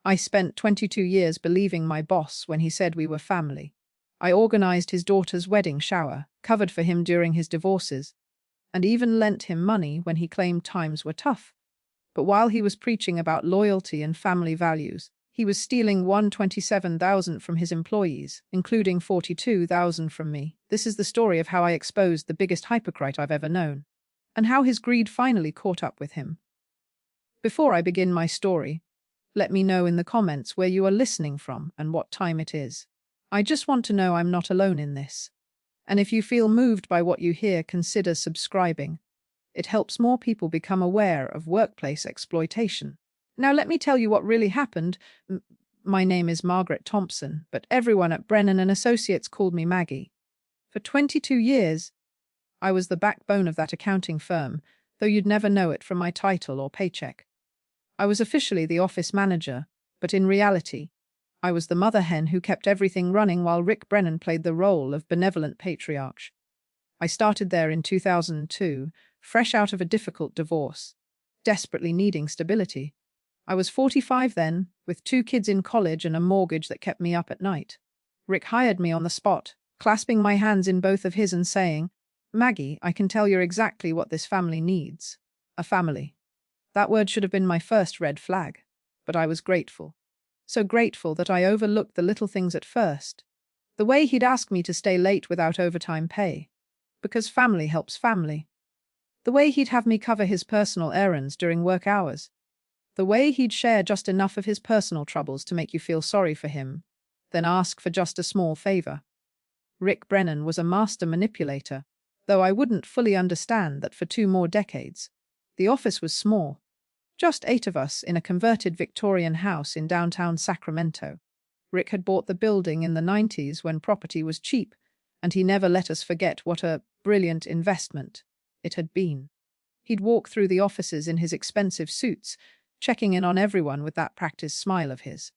I spent 22 years believing my boss when he said we were family. I organized his daughter's wedding shower, covered for him during his divorces, and even lent him money when he claimed times were tough. But while he was preaching about loyalty and family values, he was stealing 127,000 from his employees, including 42,000 from me. This is the story of how I exposed the biggest hypocrite I've ever known, and how his greed finally caught up with him. Before I begin my story, let me know in the comments where you are listening from and what time it is. I just want to know I'm not alone in this. And if you feel moved by what you hear, consider subscribing. It helps more people become aware of workplace exploitation. Now let me tell you what really happened. My name is Margaret Thompson, but everyone at Brennan and Associates called me Maggie. For 22 years, I was the backbone of that accounting firm, though you'd never know it from my title or paycheck. I was officially the office manager, but in reality, I was the mother hen who kept everything running while Rick Brennan played the role of benevolent patriarch. I started there in 2002, fresh out of a difficult divorce, desperately needing stability. I was 45 then, with 2 kids in college and a mortgage that kept me up at night. Rick hired me on the spot, clasping my hands in both of his and saying, "Maggie, I can tell you're exactly what this family needs. A family." That word should have been my first red flag, but I was grateful. So grateful that I overlooked the little things at first. The way he'd ask me to stay late without overtime pay, because family helps family. The way he'd have me cover his personal errands during work hours. The way he'd share just enough of his personal troubles to make you feel sorry for him, then ask for just a small favor. Rick Brennan was a master manipulator, though I wouldn't fully understand that for 2 more decades. The office was small. Just 8 of us in a converted Victorian house in downtown Sacramento. Rick had bought the building in the 90s when property was cheap, and he never let us forget what a brilliant investment it had been. He'd walk through the offices in his expensive suits, checking in on everyone with that practiced smile of his.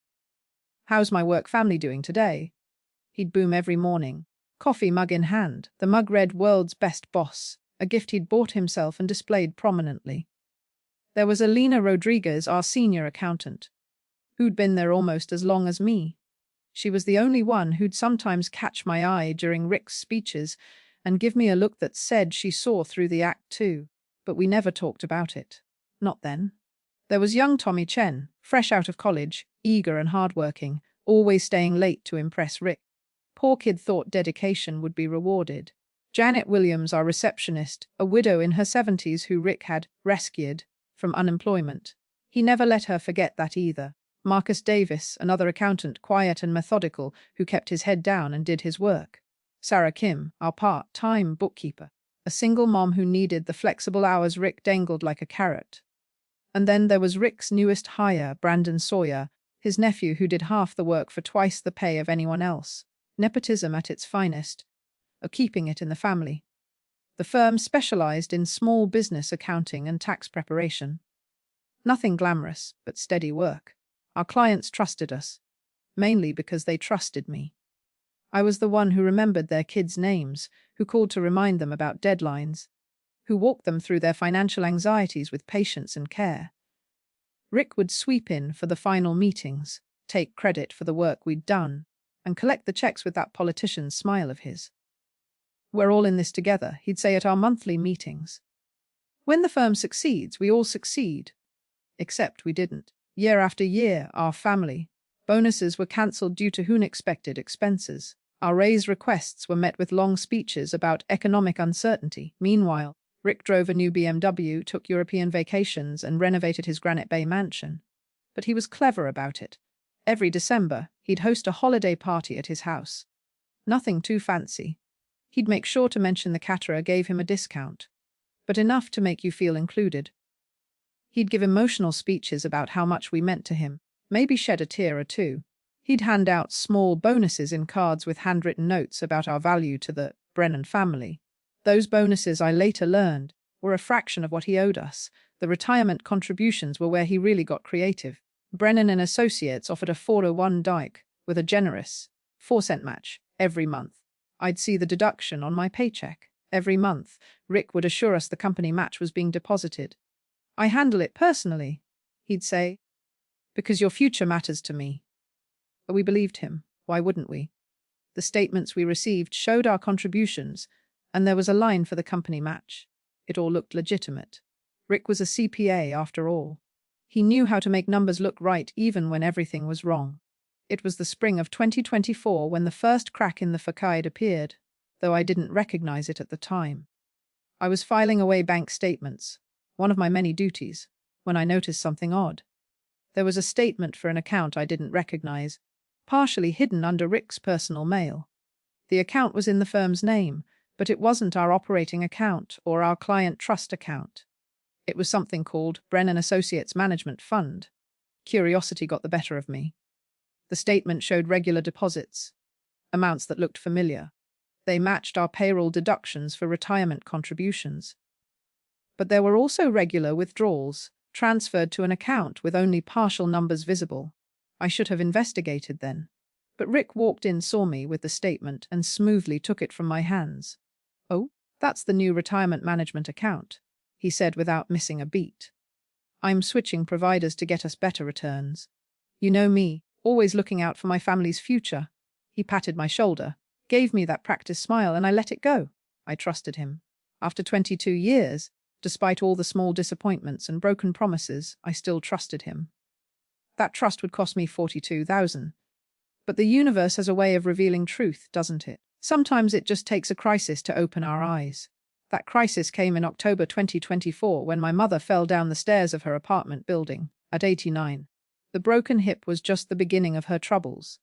"How's my work family doing today?" He'd boom every morning, coffee mug in hand. The mug read "World's Best Boss," a gift he'd bought himself and displayed prominently. There was Alina Rodriguez, our senior accountant, who'd been there almost as long as me. She was the only one who'd sometimes catch my eye during Rick's speeches and give me a look that said she saw through the act too, but we never talked about it. Not then. There was young Tommy Chen, fresh out of college, eager and hardworking, always staying late to impress Rick. Poor kid thought dedication would be rewarded. Janet Williams, our receptionist, a widow in her 70s who Rick had rescued from unemployment. He never let her forget that either. Marcus Davis, another accountant, quiet and methodical, who kept his head down and did his work. Sarah Kim, our part-time bookkeeper, a single mom who needed the flexible hours Rick dangled like a carrot. And then there was Rick's newest hire, Brandon Sawyer, his nephew who did half the work for twice the pay of anyone else. Nepotism at its finest, or keeping it in the family. The firm specialized in small business accounting and tax preparation. Nothing glamorous, but steady work. Our clients trusted us, mainly because they trusted me. I was the one who remembered their kids' names, who called to remind them about deadlines, who walked them through their financial anxieties with patience and care. Rick would sweep in for the final meetings, take credit for the work we'd done, and collect the checks with that politician's smile of his. "We're all in this together," he'd say at our monthly meetings. "When the firm succeeds, we all succeed." Except we didn't. Year after year, our family bonuses were cancelled due to unexpected expenses. Our raise requests were met with long speeches about economic uncertainty. Meanwhile, Rick drove a new BMW, took European vacations, and renovated his Granite Bay mansion. But he was clever about it. Every December, he'd host a holiday party at his house. Nothing too fancy. He'd make sure to mention the caterer gave him a discount, but enough to make you feel included. He'd give emotional speeches about how much we meant to him, maybe shed a tear or 2. He'd hand out small bonuses in cards with handwritten notes about our value to the Brennan family. Those bonuses, I later learned, were a fraction of what he owed us. The retirement contributions were where he really got creative. Brennan and Associates offered a 401 dike with a generous 4-cent match every month. I'd see the deduction on my paycheck. Every month, Rick would assure us the company match was being deposited. "I handle it personally," he'd say, Because your future matters to me. But we believed him. Why wouldn't we? The statements we received showed our contributions, and there was a line for the company match. It all looked legitimate. Rick was a CPA after all. He knew how to make numbers look right even when everything was wrong. It was the spring of 2024 when the first crack in the facade appeared, though I didn't recognize it at the time. I was filing away bank statements, one of my many duties, when I noticed something odd. There was a statement for an account I didn't recognize, partially hidden under Rick's personal mail. The account was in the firm's name, but it wasn't our operating account or our client trust account. It was something called Brennan Associates Management Fund. Curiosity got the better of me. The statement showed regular deposits, amounts that looked familiar. They matched our payroll deductions for retirement contributions. But there were also regular withdrawals, transferred to an account with only partial numbers visible. I should have investigated then. But Rick walked in, saw me with the statement, and smoothly took it from my hands. "Oh, that's the new retirement management account," he said without missing a beat. "I'm switching providers to get us better returns. You know me, always looking out for my family's future." He patted my shoulder, gave me that practice smile, and I let it go. I trusted him. After 22 years, despite all the small disappointments and broken promises, I still trusted him. That trust would cost me $42,000. But the universe has a way of revealing truth, doesn't it? Sometimes it just takes a crisis to open our eyes. That crisis came in October 2024 when my mother fell down the stairs of her apartment building, at 89. The broken hip was just the beginning of her troubles.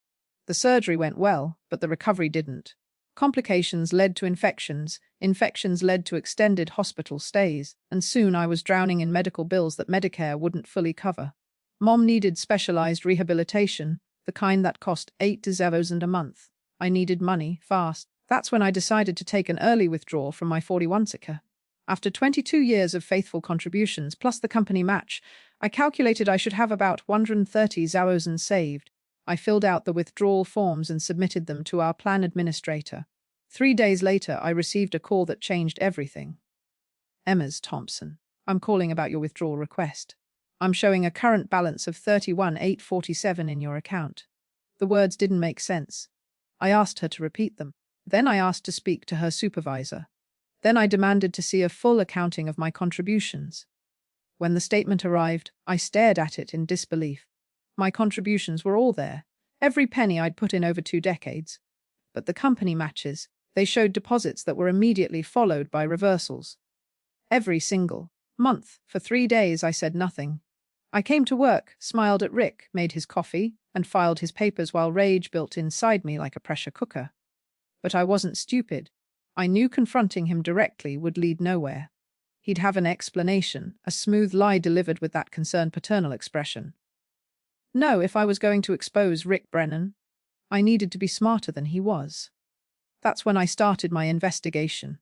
The surgery went well, but the recovery didn't. Complications led to infections, infections led to extended hospital stays, and soon I was drowning in medical bills that Medicare wouldn't fully cover. Mom needed specialized rehabilitation, the kind that cost $8,000 a month. I needed money, fast. That's when I decided to take an early withdrawal from my 41k. After 22 years of faithful contributions plus the company match, I calculated I should have about $130,000 saved. I filled out the withdrawal forms and submitted them to our plan administrator. 3 days later, I received a call that changed everything. "Emma's Thompson. I'm calling about your withdrawal request. I'm showing a current balance of $31,847 in your account." The words didn't make sense. I asked her to repeat them. Then I asked to speak to her supervisor. Then I demanded to see a full accounting of my contributions. When the statement arrived, I stared at it in disbelief. My contributions were all there, every penny I'd put in over 2 decades. But the company matches, they showed deposits that were immediately followed by reversals. Every single month. For 3 days I said nothing. I came to work, smiled at Rick, made his coffee, and filed his papers while rage built inside me like a pressure cooker. But I wasn't stupid. I knew confronting him directly would lead nowhere. He'd have an explanation, a smooth lie delivered with that concerned paternal expression. No, if I was going to expose Rick Brennan, I needed to be smarter than he was. That's when I started my investigation.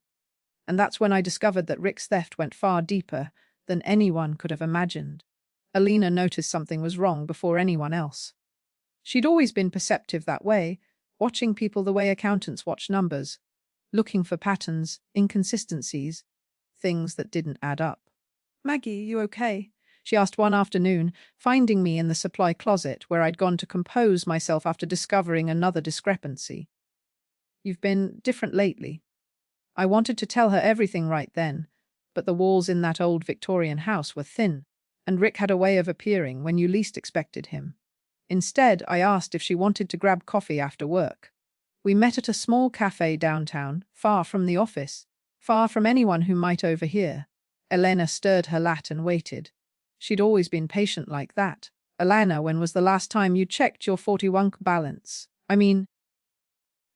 And that's when I discovered that Rick's theft went far deeper than anyone could have imagined. Alina noticed something was wrong before anyone else. She'd always been perceptive that way, watching people the way accountants watch numbers, looking for patterns, inconsistencies, things that didn't add up. "Maggie, you okay?" she asked one afternoon, finding me in the supply closet where I'd gone to compose myself after discovering another discrepancy. "You've been different lately." I wanted to tell her everything right then, but the walls in that old Victorian house were thin, and Rick had a way of appearing when you least expected him. Instead, I asked if she wanted to grab coffee after work. We met at a small cafe downtown, far from the office, far from anyone who might overhear. Elena stirred her lat and waited. She'd always been patient like that. "Elena, when was the last time you checked your 41k balance? I mean..."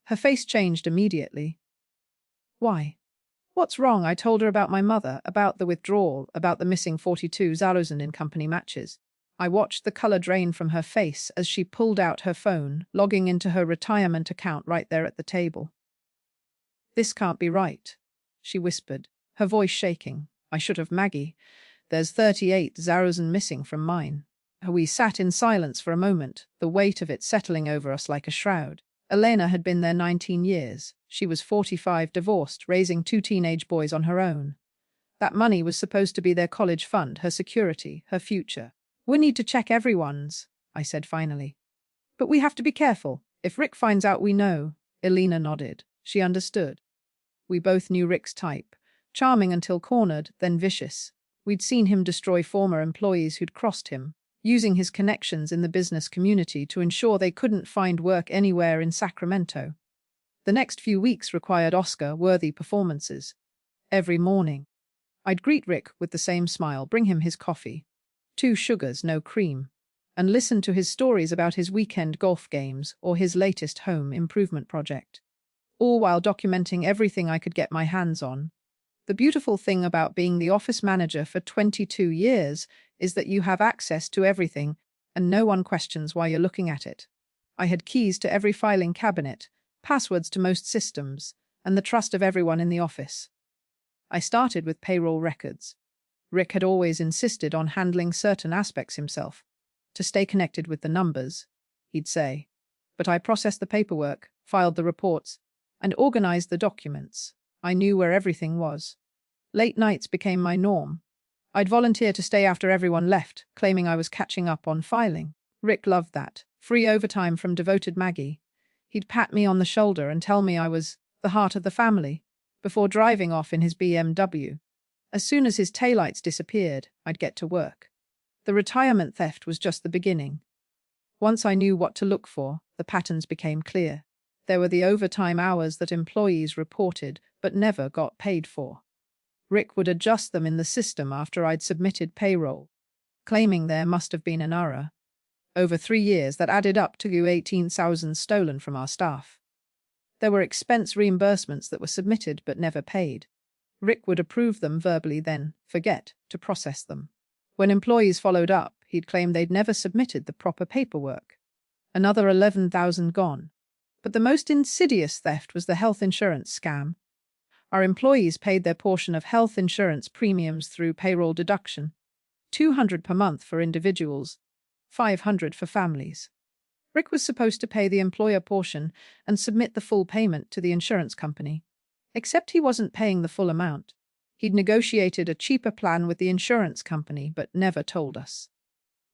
Her face changed immediately. "Why? What's wrong?" I told her about my mother, about the withdrawal, about the missing 42,000 in company matches. I watched the color drain from her face as she pulled out her phone, logging into her retirement account right there at the table. "This can't be right," she whispered, her voice shaking. "I should have, Maggie. There's 38,000 missing from mine." We sat in silence for a moment, the weight of it settling over us like a shroud. Elena had been there 19 years. She was 45, divorced, raising 2 teenage boys on her own. That money was supposed to be their college fund, her security, her future. We need to check everyone's, I said finally. But we have to be careful. If Rick finds out we know. Elena nodded. She understood. We both knew Rick's type. Charming until cornered, then vicious. We'd seen him destroy former employees who'd crossed him, using his connections in the business community to ensure they couldn't find work anywhere in Sacramento. The next few weeks required Oscar-worthy performances. Every morning, I'd greet Rick with the same smile, bring him his coffee. 2 sugars, no cream. And listen to his stories about his weekend golf games or his latest home improvement project. All while documenting everything I could get my hands on. The beautiful thing about being the office manager for 22 years is that you have access to everything and no one questions why you're looking at it. I had keys to every filing cabinet, passwords to most systems, and the trust of everyone in the office. I started with payroll records. Rick had always insisted on handling certain aspects himself. To stay connected with the numbers, he'd say. But I processed the paperwork, filed the reports, and organized the documents. I knew where everything was. Late nights became my norm. I'd volunteer to stay after everyone left, claiming I was catching up on filing. Rick loved that. Free overtime from devoted Maggie. He'd pat me on the shoulder and tell me I was the heart of the family, before driving off in his BMW. As soon as his taillights disappeared, I'd get to work. The retirement theft was just the beginning. Once I knew what to look for, the patterns became clear. There were the overtime hours that employees reported but never got paid for. Rick would adjust them in the system after I'd submitted payroll, claiming there must have been an error. Over 3 years, that added up to 18,000 stolen from our staff. There were expense reimbursements that were submitted but never paid. Rick would approve them verbally, then forget to process them. When employees followed up, he'd claim they'd never submitted the proper paperwork. Another 11,000 gone. But the most insidious theft was the health insurance scam. Our employees paid their portion of health insurance premiums through payroll deduction. $200 per month for individuals, $500 for families. Rick was supposed to pay the employer portion and submit the full payment to the insurance company. Except he wasn't paying the full amount. He'd negotiated a cheaper plan with the insurance company but never told us.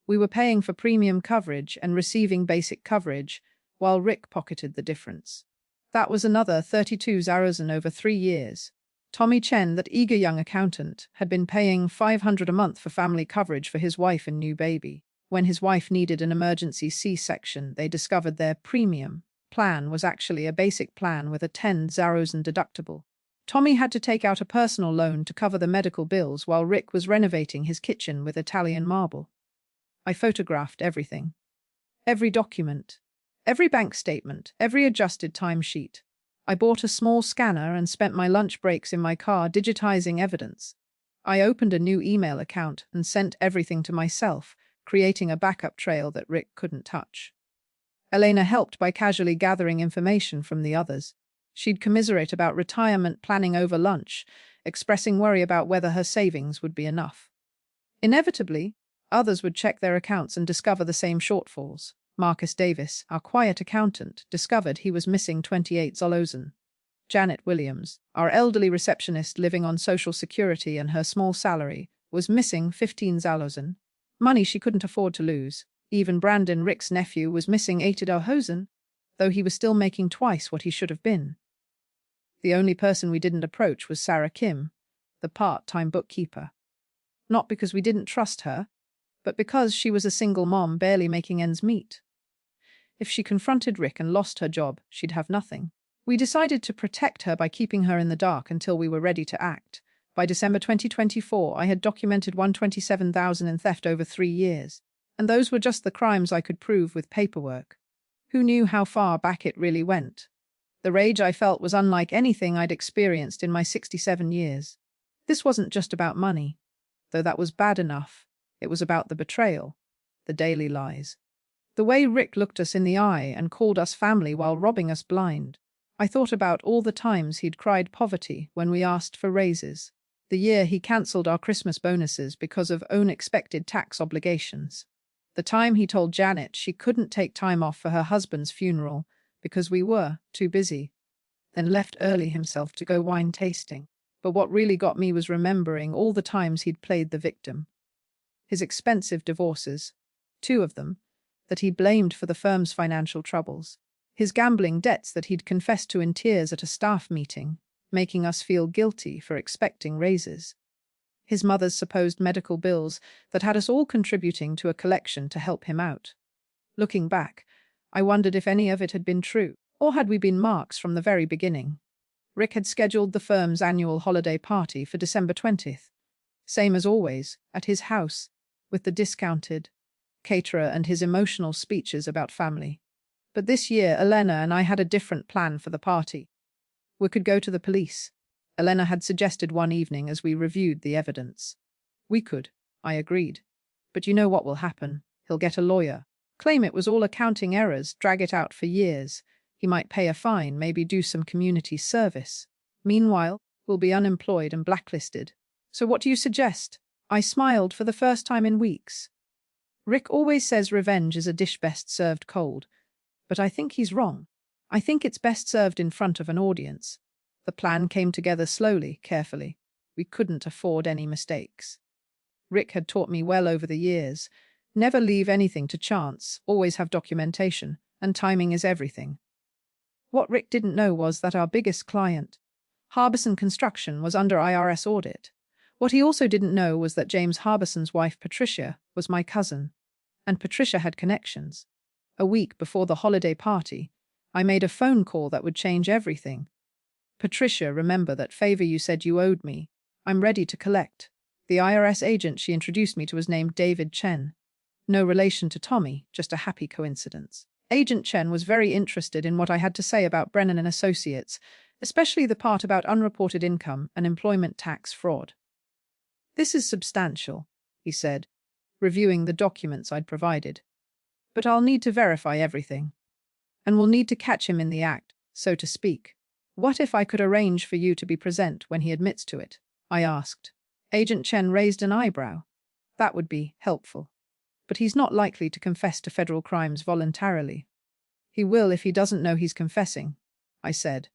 We were paying for premium coverage and receiving basic coverage, while Rick pocketed the difference. That was another 32,000 over 3 years. Tommy Chen, that eager young accountant, had been paying $500 a month for family coverage for his wife and new baby. When his wife needed an emergency C-section, they discovered their premium plan was actually a basic plan with a 10,000 deductible. Tommy had to take out a personal loan to cover the medical bills while Rick was renovating his kitchen with Italian marble. I photographed everything. Every document. Every bank statement. Every adjusted timesheet. I bought a small scanner and spent my lunch breaks in my car digitizing evidence. I opened a new email account and sent everything to myself, creating a backup trail that Rick couldn't touch. Elena helped by casually gathering information from the others. She'd commiserate about retirement planning over lunch, expressing worry about whether her savings would be enough. Inevitably, others would check their accounts and discover the same shortfalls. Marcus Davis, our quiet accountant, discovered he was missing 28,000. Janet Williams, our elderly receptionist living on Social Security and her small salary, was missing 15,000. Money she couldn't afford to lose. Even Brandon, Rick's nephew, was missing 80,000, though he was still making twice what he should have been. The only person we didn't approach was Sarah Kim, the part-time bookkeeper. Not because we didn't trust her, but because she was a single mom barely making ends meet. If she confronted Rick and lost her job, she'd have nothing. We decided to protect her by keeping her in the dark until we were ready to act. By December 2024, I had documented 127,000 in theft over 3 years. And those were just the crimes I could prove with paperwork. Who knew how far back it really went? The rage I felt was unlike anything I'd experienced in my 67 years. This wasn't just about money, though that was bad enough. It was about the betrayal, the daily lies. The way Rick looked us in the eye and called us family while robbing us blind. I thought about all the times he'd cried poverty when we asked for raises. The year he cancelled our Christmas bonuses because of unexpected tax obligations. The time he told Janet she couldn't take time off for her husband's funeral because we were too busy, then left early himself to go wine tasting. But what really got me was remembering all the times he'd played the victim. his expensive divorces, 2 of them, that he blamed for the firm's financial troubles, his gambling debts that he'd confessed to in tears at a staff meeting, making us feel guilty for expecting raises, his mother's supposed medical bills that had us all contributing to a collection to help him out. Looking back, I wondered if any of it had been true, or had we been marks from the very beginning. Rick had scheduled the firm's annual holiday party for December 20th, same as always, at his house, with the discounted caterer and his emotional speeches about family. But this year, Elena and I had a different plan for the party. We could go to the police. Elena had suggested one evening as we reviewed the evidence. We could, I agreed. But you know what will happen. He'll get a lawyer, claim it was all accounting errors, drag it out for years. He might pay a fine, maybe do some community service. Meanwhile, we'll be unemployed and blacklisted. So what do you suggest? I smiled for the first time in weeks. Rick always says revenge is a dish best served cold. But I think he's wrong. I think it's best served in front of an audience. The plan came together slowly, carefully. We couldn't afford any mistakes. Rick had taught me well over the years. Never leave anything to chance, always have documentation, and timing is everything. What Rick didn't know was that our biggest client, Harbison Construction, was under IRS audit. What he also didn't know was that James Harbison's wife, Patricia, was my cousin, and Patricia had connections. A week before the holiday party, I made a phone call that would change everything. Patricia, remember that favor you said you owed me? I'm ready to collect. The IRS agent she introduced me to was named David Chen. No relation to Tommy, just a happy coincidence. Agent Chen was very interested in what I had to say about Brennan and Associates, especially the part about unreported income and employment tax fraud. This is substantial, he said, reviewing the documents I'd provided. But I'll need to verify everything. And we'll need to catch him in the act, so to speak. What if I could arrange for you to be present when he admits to it? I asked. Agent Chen raised an eyebrow. That would be helpful. But he's not likely to confess to federal crimes voluntarily. He will if he doesn't know he's confessing, I said.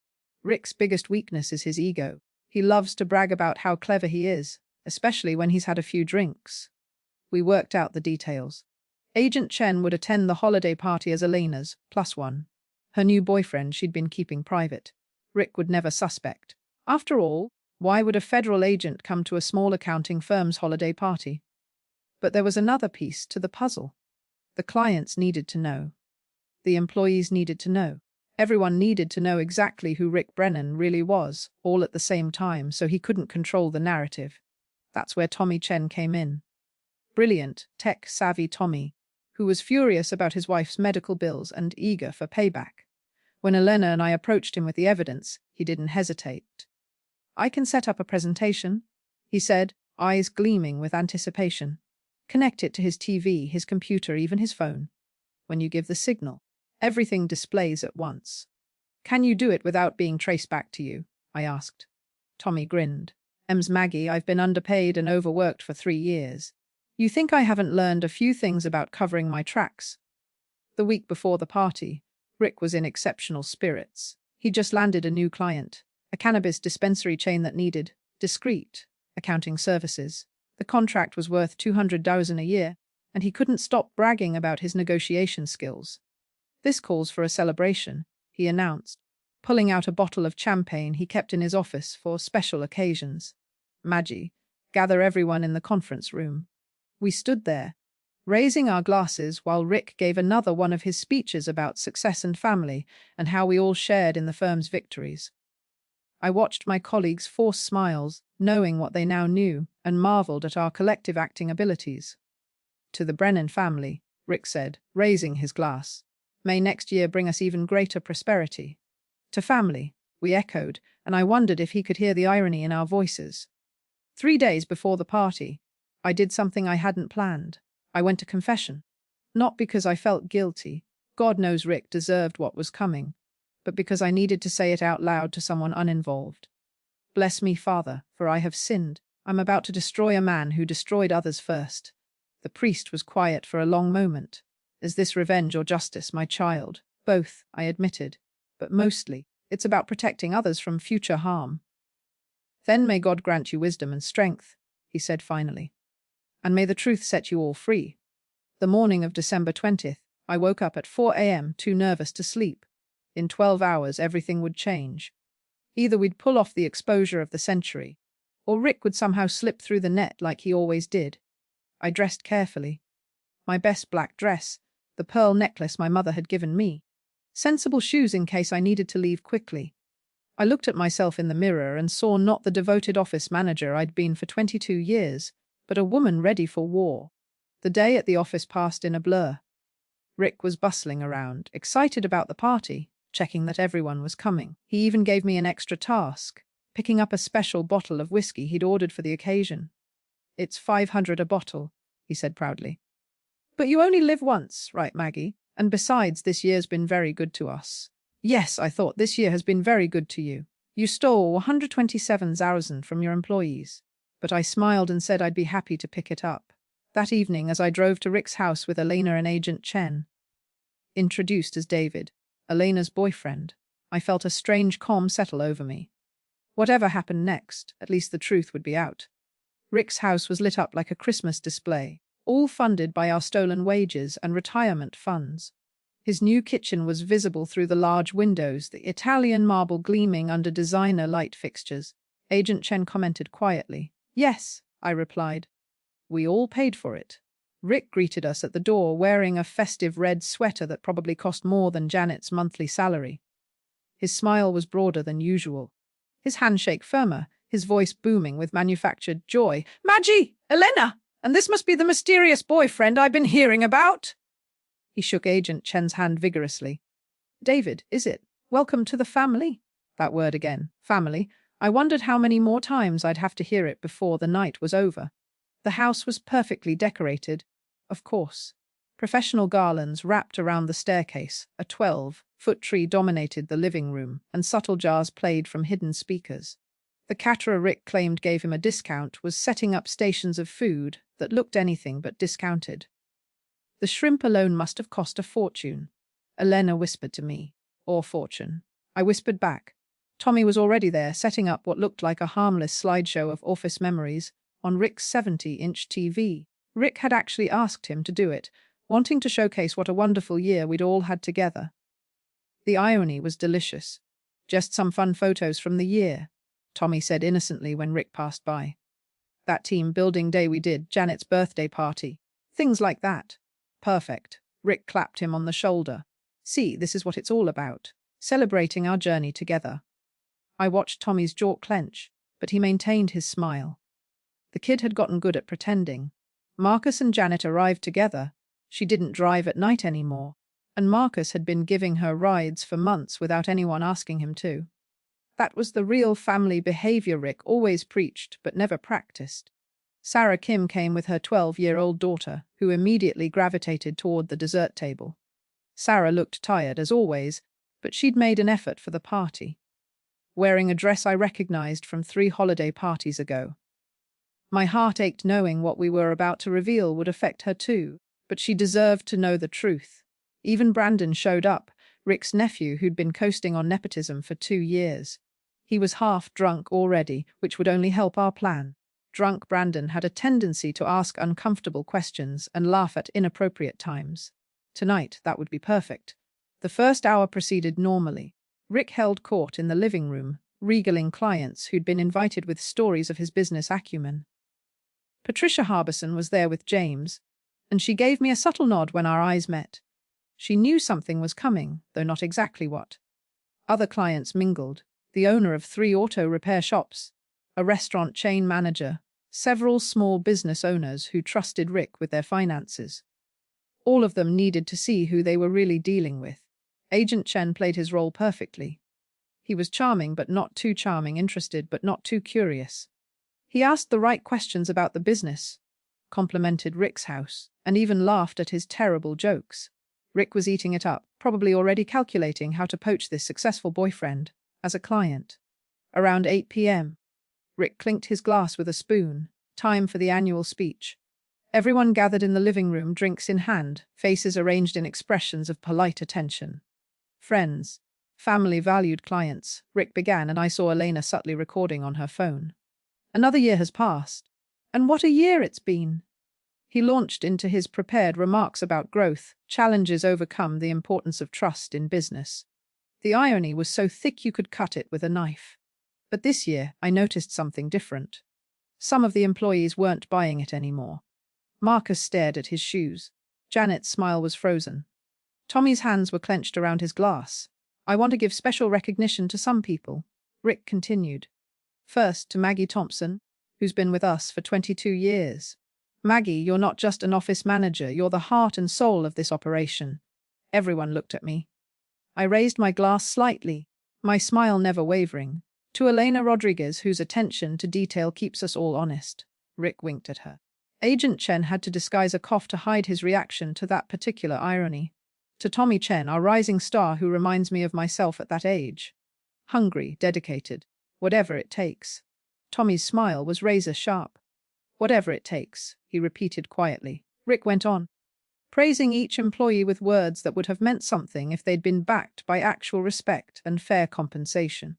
Rick's biggest weakness is his ego. He loves to brag about how clever he is, especially when he's had a few drinks. We worked out the details. Agent Chen would attend the holiday party as Elena's, +1. Her new boyfriend she'd been keeping private. Rick would never suspect. After all, why would a federal agent come to a small accounting firm's holiday party? But there was another piece to the puzzle. The clients needed to know. The employees needed to know. Everyone needed to know exactly who Rick Brennan really was, all at the same time, so he couldn't control the narrative. That's where Tommy Chen came in. Brilliant, tech-savvy Tommy, who was furious about his wife's medical bills and eager for payback. When Elena and I approached him with the evidence, he didn't hesitate. I can set up a presentation, he said, eyes gleaming with anticipation. Connect it to his TV, his computer, even his phone. When you give the signal, everything displays at once. Can you do it without being traced back to you? I asked. Tommy grinned. Maggie, I've been underpaid and overworked for 3 years. You think I haven't learned a few things about covering my tracks? The week before the party, Rick was in exceptional spirits. He just landed a new client, a cannabis dispensary chain that needed discreet accounting services. The contract was worth $200,000 a year, and he couldn't stop bragging about his negotiation skills. This calls for a celebration, he announced, pulling out a bottle of champagne he kept in his office for special occasions. Maggie, gather everyone in the conference room. We stood there, raising our glasses while Rick gave another one of his speeches about success and family and how we all shared in the firm's victories. I watched my colleagues force smiles, knowing what they now knew, and marveled at our collective acting abilities. To the Brennan family, Rick said, raising his glass, may next year bring us even greater prosperity. To family, we echoed, and I wondered if he could hear the irony in our voices. 3 days before the party, I did something I hadn't planned. I went to confession. Not because I felt guilty, God knows Rick deserved what was coming, but because I needed to say it out loud to someone uninvolved. Bless me, Father, for I have sinned. I'm about to destroy a man who destroyed others first. The priest was quiet for a long moment. Is this revenge or justice, my child? Both, I admitted. But mostly, it's about protecting others from future harm. Then may God grant you wisdom and strength, he said finally. And may the truth set you all free. The morning of December 20th, I woke up at 4 a.m. too nervous to sleep. In 12 hours, everything would change. Either we'd pull off the exposure of the century, or Rick would somehow slip through the net like he always did. I dressed carefully. My best black dress, the pearl necklace my mother had given me, sensible shoes in case I needed to leave quickly. I looked at myself in the mirror and saw not the devoted office manager I'd been for 22 years, but a woman ready for war. The day at the office passed in a blur. Rick was bustling around, excited about the party, checking that everyone was coming. He even gave me an extra task, picking up a special bottle of whiskey he'd ordered for the occasion. "It's 500 a bottle," he said proudly. "But you only live once, right, Maggie? And besides, this year's been very good to us." "Yes," I thought, "this year has been very good to you. You stole 127,000 from your employees." But I smiled and said I'd be happy to pick it up. That evening, as I drove to Rick's house with Elena and Agent Chen, introduced as David, Elena's boyfriend, I felt a strange calm settle over me. Whatever happened next, at least the truth would be out. Rick's house was lit up like a Christmas display, all funded by our stolen wages and retirement funds. His new kitchen was visible through the large windows, the Italian marble gleaming under designer light fixtures. Agent Chen commented quietly. "Yes," I replied. "We all paid for it." Rick greeted us at the door wearing a festive red sweater that probably cost more than Janet's monthly salary. His smile was broader than usual, his handshake firmer, his voice booming with manufactured joy. "Maggie! Elena! And this must be the mysterious boyfriend I've been hearing about." He shook Agent Chen's hand vigorously. "David, is it? Welcome to the family." That word again, family. I wondered how many more times I'd have to hear it before the night was over. The house was perfectly decorated, of course. Professional garlands wrapped around the staircase, a 12-foot tree dominated the living room, and subtle jars played from hidden speakers. The caterer Rick claimed gave him a discount was setting up stations of food that looked anything but discounted. The shrimp alone must have cost a fortune. Elena whispered to me. "Or fortune." I whispered back. Tommy was already there, setting up what looked like a harmless slideshow of office memories on Rick's 70-inch TV. Rick had actually asked him to do it, wanting to showcase what a wonderful year we'd all had together. The irony was delicious. "Just some fun photos from the year," Tommy said innocently when Rick passed by. "That team building day we did, Janet's birthday party. Things like that." "Perfect." Rick clapped him on the shoulder. "See, this is what it's all about. Celebrating our journey together." I watched Tommy's jaw clench, but he maintained his smile. The kid had gotten good at pretending. Marcus and Janet arrived together. She didn't drive at night anymore, and Marcus had been giving her rides for months without anyone asking him to. That was the real family behavior Rick always preached but never practiced. Sarah Kim came with her 12-year-old daughter, who immediately gravitated toward the dessert table. Sarah looked tired as always, but she'd made an effort for the party, wearing a dress I recognized from 3 holiday parties ago. My heart ached knowing what we were about to reveal would affect her too, but she deserved to know the truth. Even Brandon showed up, Rick's nephew who'd been coasting on nepotism for 2 years. He was half drunk already, which would only help our plan. Drunk Brandon had a tendency to ask uncomfortable questions and laugh at inappropriate times. Tonight, that would be perfect. The first hour proceeded normally. Rick held court in the living room, regaling clients who'd been invited with stories of his business acumen. Patricia Harbison was there with James, and she gave me a subtle nod when our eyes met. She knew something was coming, though not exactly what. Other clients mingled, the owner of 3 auto repair shops, a restaurant chain manager, several small business owners who trusted Rick with their finances. All of them needed to see who they were really dealing with. Agent Chen played his role perfectly. He was charming but not too charming, interested but not too curious. He asked the right questions about the business, complimented Rick's house, and even laughed at his terrible jokes. Rick was eating it up, probably already calculating how to poach this successful boyfriend as a client. Around 8 p.m., Rick clinked his glass with a spoon. Time for the annual speech. Everyone gathered in the living room, drinks in hand, faces arranged in expressions of polite attention. "Friends, family, valued clients," Rick began, and I saw Elena subtly recording on her phone. "Another year has passed. And what a year it's been. He launched into his prepared remarks about growth, challenges overcome, the importance of trust in business. The irony was so thick you could cut it with a knife. But this year, I noticed something different. Some of the employees weren't buying it anymore. Marcus stared at his shoes. Janet's smile was frozen. Tommy's hands were clenched around his glass. I want to give special recognition to some people, Rick continued. First, to Maggie Thompson, who's been with us for 22 years. Maggie, you're not just an office manager, you're the heart and soul of this operation. Everyone looked at me. I raised my glass slightly, my smile never wavering. To Elena Rodriguez, whose attention to detail keeps us all honest. Rick winked at her. Agent Chen had to disguise a cough to hide his reaction to that particular irony. To Tommy Chen, our rising star who reminds me of myself at that age. Hungry, dedicated. Whatever it takes. Tommy's smile was razor-sharp. Whatever it takes, he repeated quietly. Rick went on, praising each employee with words that would have meant something if they'd been backed by actual respect and fair compensation.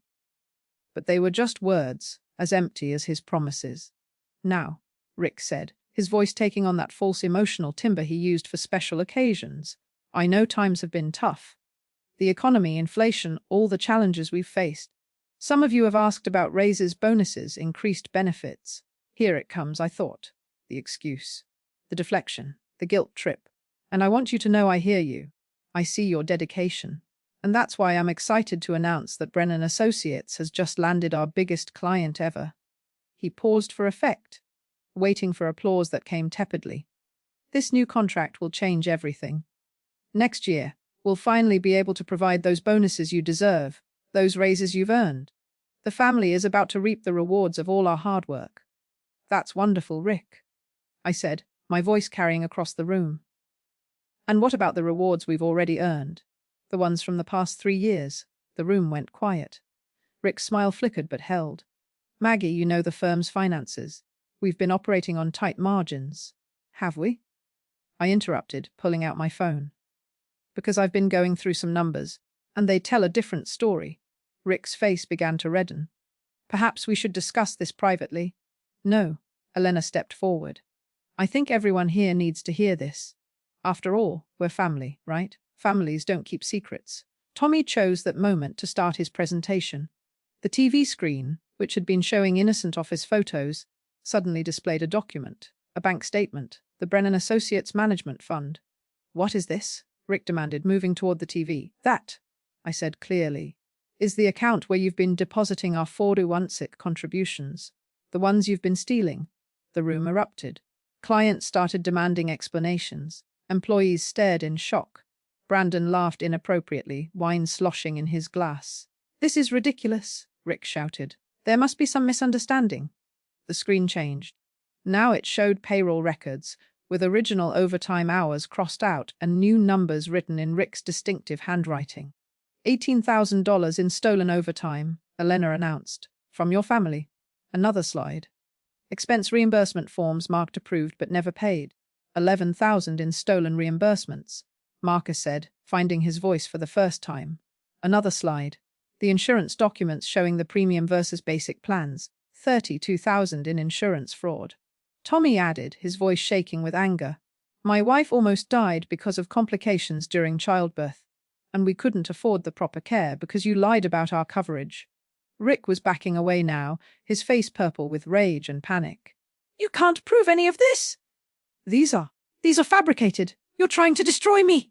But they were just words, as empty as his promises. Now, Rick said, his voice taking on that false emotional timbre he used for special occasions, I know times have been tough. The economy, inflation, all the challenges we've faced. Some of you have asked about raises, bonuses, increased benefits. Here it comes, I thought. The excuse. The deflection. The guilt trip. And I want you to know I hear you. I see your dedication. And that's why I'm excited to announce that Brennan Associates has just landed our biggest client ever. He paused for effect, waiting for applause that came tepidly. This new contract will change everything. Next year, we'll finally be able to provide those bonuses you deserve, those raises you've earned. The family is about to reap the rewards of all our hard work. That's wonderful, Rick, I said, my voice carrying across the room. And what about the rewards we've already earned? The ones from the past 3 years? The room went quiet. Rick's smile flickered but held. Maggie, you know the firm's finances. We've been operating on tight margins. Have we? I interrupted, pulling out my phone. Because I've been going through some numbers, and they tell a different story. Rick's face began to redden. Perhaps we should discuss this privately. No, Elena stepped forward. I think everyone here needs to hear this. After all, we're family, right? Families don't keep secrets. Tommy chose that moment to start his presentation. The TV screen, which had been showing innocent office photos, suddenly displayed a document, a bank statement, the Brennan Associates Management Fund. What is this? Rick demanded, moving toward the TV. That, I said clearly, is the account where you've been depositing our 401(k) contributions. The ones you've been stealing. The room erupted. Clients started demanding explanations. Employees stared in shock. Brandon laughed inappropriately, wine sloshing in his glass. This is ridiculous, Rick shouted. There must be some misunderstanding. The screen changed. Now it showed payroll records, with original overtime hours crossed out and new numbers written in Rick's distinctive handwriting. $18,000 in stolen overtime, Elena announced. From your family. Another slide. Expense reimbursement forms marked approved but never paid. 11,000 in stolen reimbursements, Marcus said, finding his voice for the first time. Another slide. The insurance documents showing the premium versus basic plans. 32,000 in insurance fraud. Tommy added, his voice shaking with anger. My wife almost died because of complications during childbirth. And we couldn't afford the proper care because you lied about our coverage. Rick was backing away now, his face purple with rage and panic. You can't prove any of this! These are fabricated. You're trying to destroy me!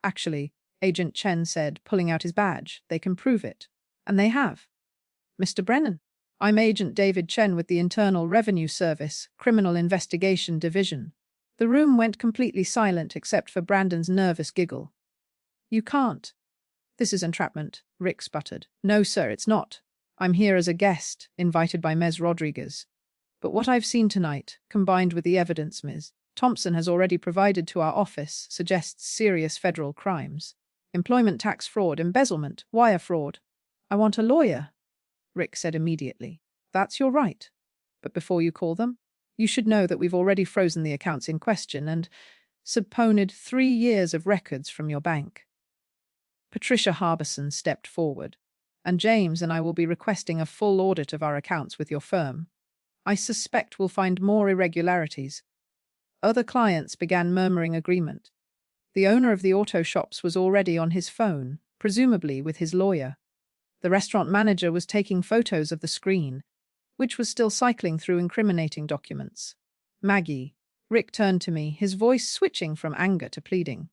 Actually, Agent Chen said, pulling out his badge, they can prove it. And they have. Mr. Brennan, I'm Agent David Chen with the Internal Revenue Service, Criminal Investigation Division. The room went completely silent except for Brandon's nervous giggle. You can't. This is entrapment, Rick sputtered. No, sir, it's not. I'm here as a guest, invited by Ms. Rodriguez. But what I've seen tonight, combined with the evidence Ms. Thompson has already provided to our office, suggests serious federal crimes. Employment tax fraud, embezzlement, wire fraud. I want a lawyer, Rick said immediately. That's your right. But before you call them, you should know that we've already frozen the accounts in question and subpoenaed 3 years of records from your bank. Patricia Harbison stepped forward. And James and I will be requesting a full audit of our accounts with your firm. I suspect we'll find more irregularities. Other clients began murmuring agreement. The owner of the auto shops was already on his phone, presumably with his lawyer. The restaurant manager was taking photos of the screen, which was still cycling through incriminating documents. Maggie. Rick turned to me, his voice switching from anger to pleading.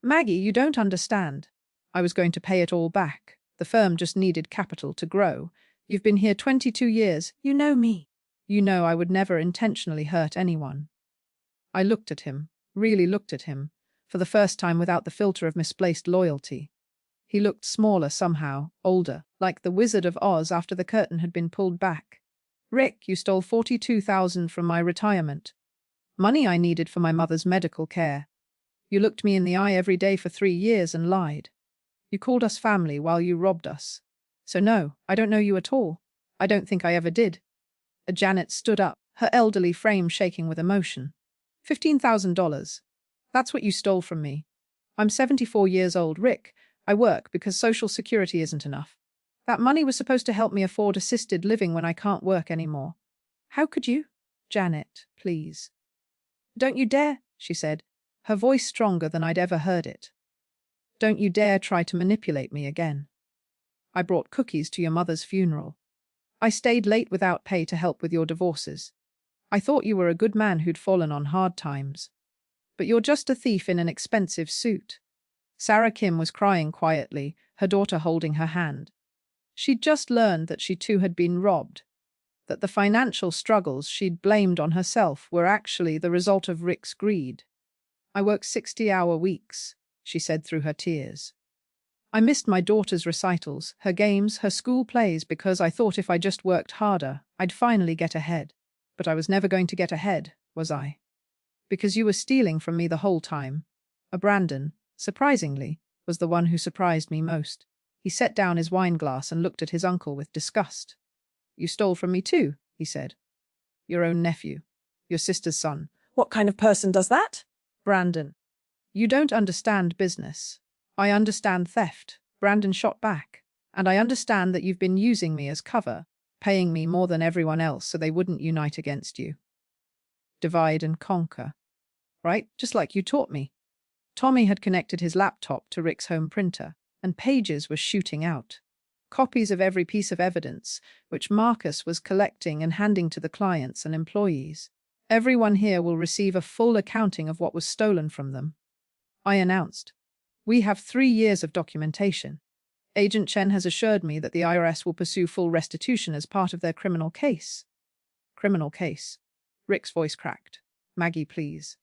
Maggie, you don't understand. I was going to pay it all back. The firm just needed capital to grow. You've been here 22 years. You know me. You know I would never intentionally hurt anyone. I looked at him, really looked at him, for the first time without the filter of misplaced loyalty. He looked smaller somehow, older, like the Wizard of Oz after the curtain had been pulled back. Rick, you stole $42,000 from my retirement. Money I needed for my mother's medical care. You looked me in the eye every day for 3 years and lied. You called us family while you robbed us. So no, I don't know you at all. I don't think I ever did. Janet stood up, her elderly frame shaking with emotion. $15,000. That's what you stole from me. I'm 74 years old, Rick. I work because Social Security isn't enough. That money was supposed to help me afford assisted living when I can't work anymore. How could you? Janet, please. Don't you dare, she said, her voice stronger than I'd ever heard it. Don't you dare try to manipulate me again. I brought cookies to your mother's funeral. I stayed late without pay to help with your divorces. I thought you were a good man who'd fallen on hard times. But you're just a thief in an expensive suit. Sarah Kim was crying quietly, her daughter holding her hand. She'd just learned that she too had been robbed, that the financial struggles she'd blamed on herself were actually the result of Rick's greed. I work 60-hour weeks, she said through her tears. I missed my daughter's recitals, her games, her school plays because I thought if I just worked harder, I'd finally get ahead. But I was never going to get ahead, was I? Because you were stealing from me the whole time. Brandon, surprisingly, was the one who surprised me most. He set down his wine glass and looked at his uncle with disgust. You stole from me too, he said. Your own nephew. Your sister's son. What kind of person does that? Brandon. You don't understand business. I understand theft, Brandon shot back. And I understand that you've been using me as cover, paying me more than everyone else so they wouldn't unite against you. Divide and conquer. Right? Just like you taught me. Tommy had connected his laptop to Rick's home printer, and pages were shooting out. Copies of every piece of evidence, which Marcus was collecting and handing to the clients and employees. Everyone here will receive a full accounting of what was stolen from them. I announced. We have 3 years of documentation. Agent Chen has assured me that the IRS will pursue full restitution as part of their criminal case. Criminal case. Rick's voice cracked. Maggie, please.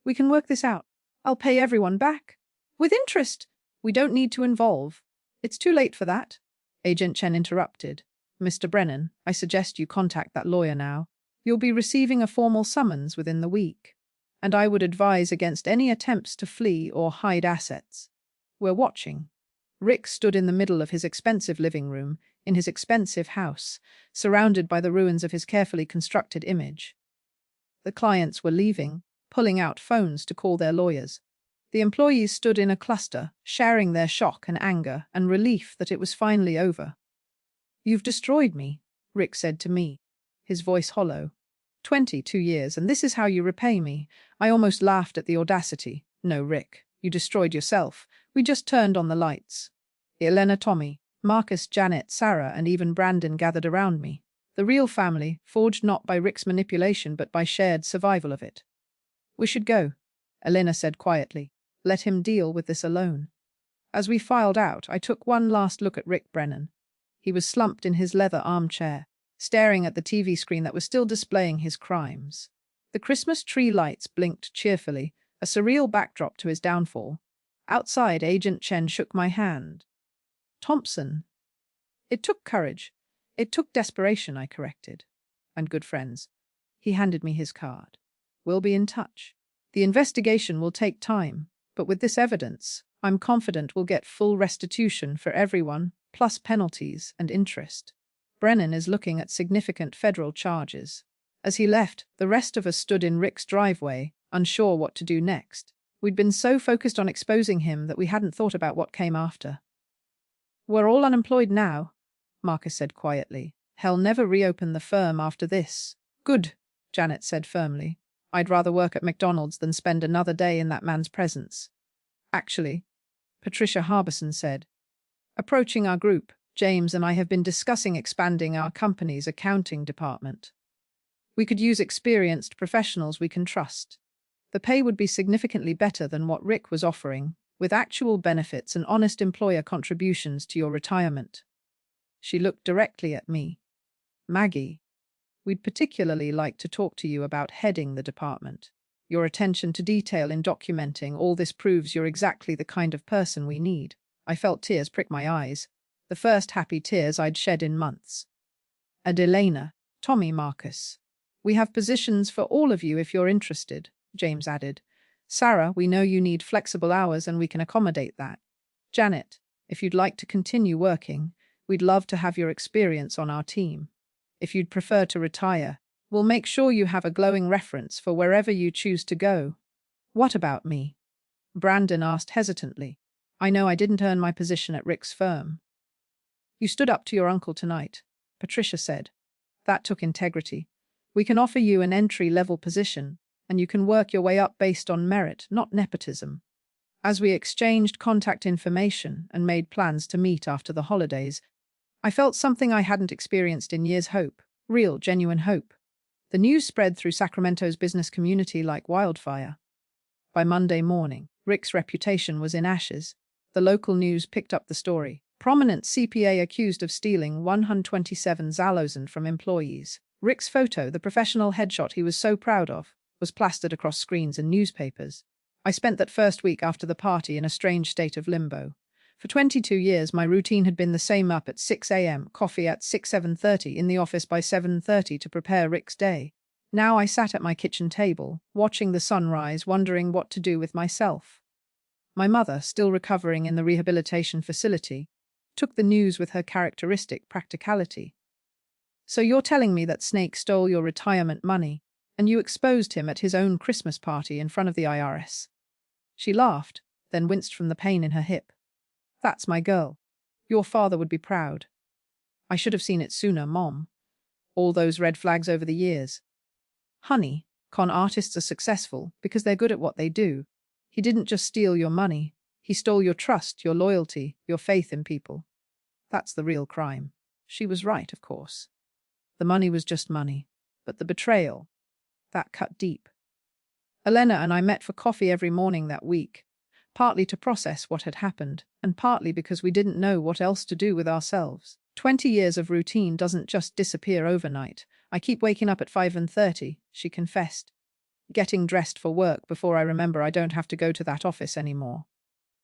We can work this out. I'll pay everyone back. With interest. We don't need to involve. It's too late for that. Agent Chen interrupted. Mr. Brennan, I suggest you contact that lawyer now. You'll be receiving a formal summons within the week. And I would advise against any attempts to flee or hide assets. We're watching. Rick stood in the middle of his expensive living room, in his expensive house, surrounded by the ruins of his carefully constructed image. The clients were leaving, pulling out phones to call their lawyers. The employees stood in a cluster, sharing their shock and anger and relief that it was finally over. You've destroyed me, Rick said to me, his voice hollow. 22 years, and this is how you repay me. I almost laughed at the audacity. No, Rick, you destroyed yourself. We just turned on the lights. Elena, Tommy, Marcus, Janet, Sarah, and even Brandon gathered around me. The real family, forged not by Rick's manipulation but by shared survival of it. We should go, Elena said quietly. Let him deal with this alone. As we filed out, I took one last look at Rick Brennan. He was slumped in his leather armchair, staring at the TV screen that was still displaying his crimes. The Christmas tree lights blinked cheerfully, a surreal backdrop to his downfall. Outside, Agent Chen shook my hand. Thompson. It took courage. It took desperation, I corrected. And good friends. He handed me his card. We'll be in touch. The investigation will take time, but with this evidence, I'm confident we'll get full restitution for everyone, plus penalties and interest. Brennan is looking at significant federal charges. As he left, the rest of us stood in Rick's driveway, unsure what to do next. We'd been so focused on exposing him that we hadn't thought about what came after. We're all unemployed now, Marcus said quietly. He'll never reopen the firm after this. Good, Janet said firmly. I'd rather work at McDonald's than spend another day in that man's presence. Actually, Patricia Harbison said, approaching our group, James and I have been discussing expanding our company's accounting department. We could use experienced professionals we can trust. The pay would be significantly better than what Rick was offering, with actual benefits and honest employer contributions to your retirement. She looked directly at me. Maggie, we'd particularly like to talk to you about heading the department. Your attention to detail in documenting all this proves you're exactly the kind of person we need. I felt tears prick my eyes, the first happy tears I'd shed in months. And Elena, Tommy, Marcus. We have positions for all of you if you're interested, James added. Sarah, we know you need flexible hours and we can accommodate that. Janet, if you'd like to continue working, we'd love to have your experience on our team. If you'd prefer to retire, we'll make sure you have a glowing reference for wherever you choose to go. What about me? Brandon asked hesitantly. I know I didn't earn my position at Rick's firm. You stood up to your uncle tonight, Patricia said. That took integrity. We can offer you an entry-level position, and you can work your way up based on merit, not nepotism. As we exchanged contact information and made plans to meet after the holidays, I felt something I hadn't experienced in years: hope, real, genuine hope. The news spread through Sacramento's business community like wildfire. By Monday morning, Rick's reputation was in ashes. The local news picked up the story. Prominent CPA accused of stealing $127,000 from employees. Rick's photo, the professional headshot he was so proud of, was plastered across screens and newspapers. I spent that first week after the party in a strange state of limbo. For 22 years, my routine had been the same: up at 6 a.m., coffee at 7:30, in the office by 7:30 to prepare Rick's day. Now I sat at my kitchen table, watching the sunrise, wondering what to do with myself. My mother, still recovering in the rehabilitation facility, took the news with her characteristic practicality. So you're telling me that Snake stole your retirement money, and you exposed him at his own Christmas party in front of the IRS? She laughed, then winced from the pain in her hip. That's my girl. Your father would be proud. I should have seen it sooner, Mom. All those red flags over the years. Honey, con artists are successful because they're good at what they do. He didn't just steal your money. He stole your trust, your loyalty, your faith in people. That's the real crime. She was right, of course. The money was just money. But the betrayal, that cut deep. Elena and I met for coffee every morning that week, partly to process what had happened, and partly because we didn't know what else to do with ourselves. 20 years of routine doesn't just disappear overnight. I keep waking up at 5:30, she confessed. Getting dressed for work before I remember I don't have to go to that office anymore.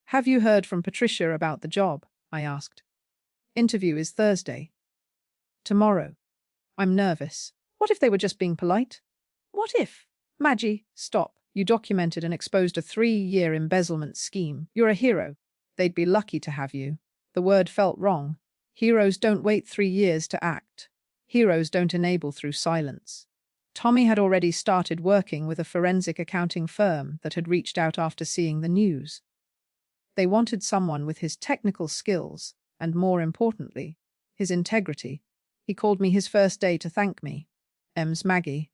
Have you heard from Patricia about the job? I asked. Interview is Thursday. Tomorrow. I'm nervous. What if they were just being polite? What if? Maggie, stop. You documented and exposed a 3-year embezzlement scheme. You're a hero. They'd be lucky to have you. The word felt wrong. Heroes don't wait 3 years to act. Heroes don't enable through silence. Tommy had already started working with a forensic accounting firm that had reached out after seeing the news. They wanted someone with his technical skills, and more importantly, his integrity. He called me his first day to thank me. Maggie,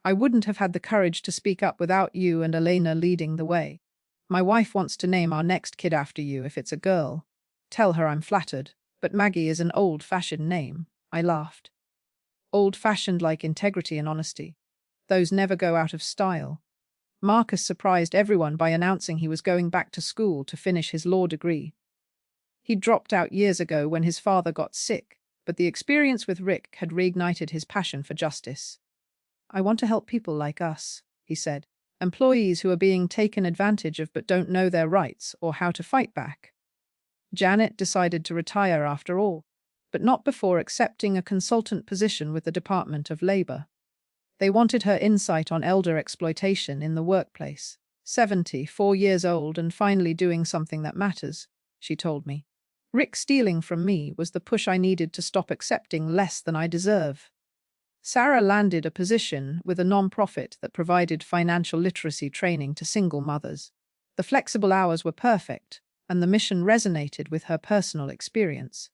I wouldn't have had the courage to speak up without you and Elena leading the way. My wife wants to name our next kid after you if it's a girl. Tell her I'm flattered, but Maggie is an old-fashioned name. I laughed. Old-fashioned like integrity and honesty. Those never go out of style. Marcus surprised everyone by announcing he was going back to school to finish his law degree. He dropped out years ago when his father got sick, but the experience with Rick had reignited his passion for justice. I want to help people like us, he said. Employees who are being taken advantage of but don't know their rights or how to fight back. Janet decided to retire after all, but not before accepting a consultant position with the Department of Labor. They wanted her insight on elder exploitation in the workplace. 74 years old and finally doing something that matters, she told me. Rick stealing from me was the push I needed to stop accepting less than I deserve. Sarah landed a position with a non-profit that provided financial literacy training to single mothers. The flexible hours were perfect, and the mission resonated with her personal experience.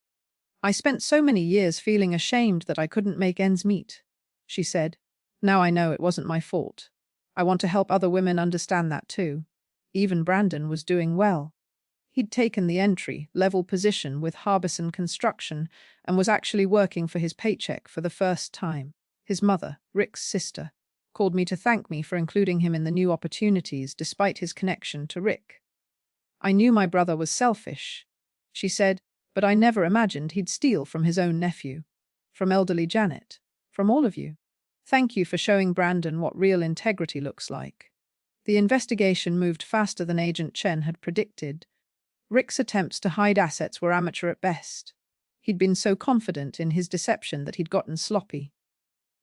I spent so many years feeling ashamed that I couldn't make ends meet, she said. Now I know it wasn't my fault. I want to help other women understand that too. Even Brandon was doing well. He'd taken the entry-level position with Harbison Construction and was actually working for his paycheck for the first time. His mother, Rick's sister, called me to thank me for including him in the new opportunities despite his connection to Rick. I knew my brother was selfish, she said, but I never imagined he'd steal from his own nephew. From elderly Janet. From all of you. Thank you for showing Brandon what real integrity looks like. The investigation moved faster than Agent Chen had predicted. Rick's attempts to hide assets were amateur at best. He'd been so confident in his deception that he'd gotten sloppy.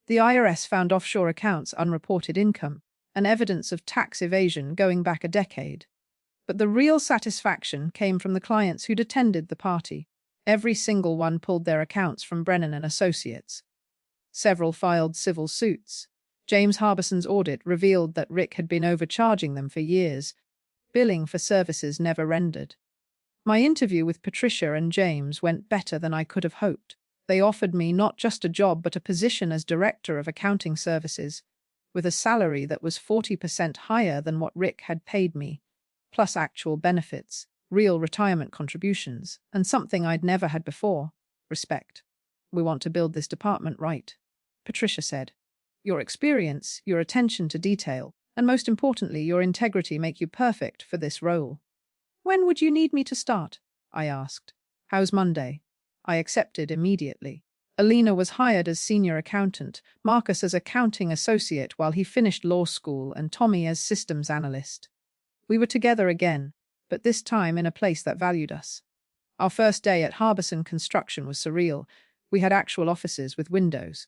The IRS found offshore accounts unreported income, and evidence of tax evasion going back a decade. But the real satisfaction came from the clients who'd attended the party. Every single one pulled their accounts from Brennan and Associates. Several filed civil suits. James Harbison's audit revealed that Rick had been overcharging them for years, billing for services never rendered. My interview with Patricia and James went better than I could have hoped. They offered me not just a job but a position as Director of Accounting Services, with a salary that was 40% higher than what Rick had paid me, plus actual benefits, real retirement contributions, and something I'd never had before: respect. We want to build this department right, Patricia said. Your experience, your attention to detail, and most importantly, your integrity make you perfect for this role. When would you need me to start? I asked. How's Monday? I accepted immediately. Alina was hired as senior accountant, Marcus as accounting associate while he finished law school, and Tommy as systems analyst. We were together again, but this time in a place that valued us. Our first day at Harbison Construction was surreal. We had actual offices with windows.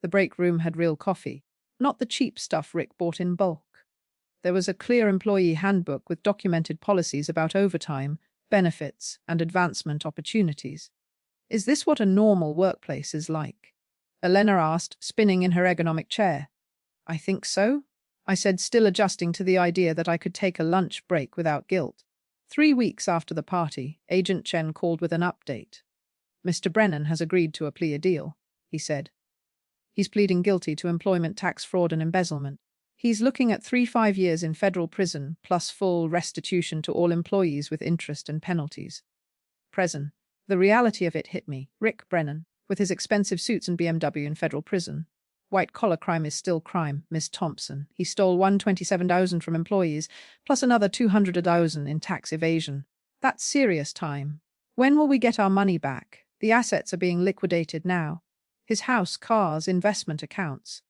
The break room had real coffee, not the cheap stuff Rick bought in bulk. There was a clear employee handbook with documented policies about overtime, benefits, and advancement opportunities. Is this what a normal workplace is like? Elena asked, spinning in her ergonomic chair. I think so, I said, still adjusting to the idea that I could take a lunch break without guilt. 3 weeks after the party, Agent Chen called with an update. Mr. Brennan has agreed to a plea deal, he said. He's pleading guilty to employment tax fraud and embezzlement. He's looking at 3-5 years in federal prison, plus full restitution to all employees with interest and penalties. Present. The reality of it hit me. Rick Brennan, with his expensive suits and BMW in federal prison. White-collar crime is still crime, Miss Thompson. He stole $127,000 from employees, plus another $200,000 in tax evasion. That's serious time. When will we get our money back? The assets are being liquidated now. His house, cars, investment accounts.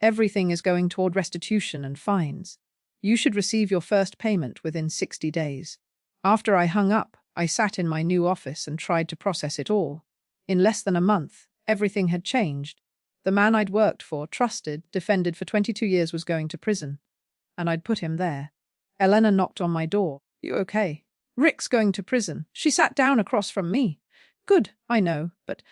Everything is going toward restitution and fines. You should receive your first payment within 60 days. After I hung up, I sat in my new office and tried to process it all. In less than a month, everything had changed. The man I'd worked for, trusted, defended for 22 years was going to prison. And I'd put him there. Elena knocked on my door. You okay? Rick's going to prison. She sat down across from me. Good, I know, but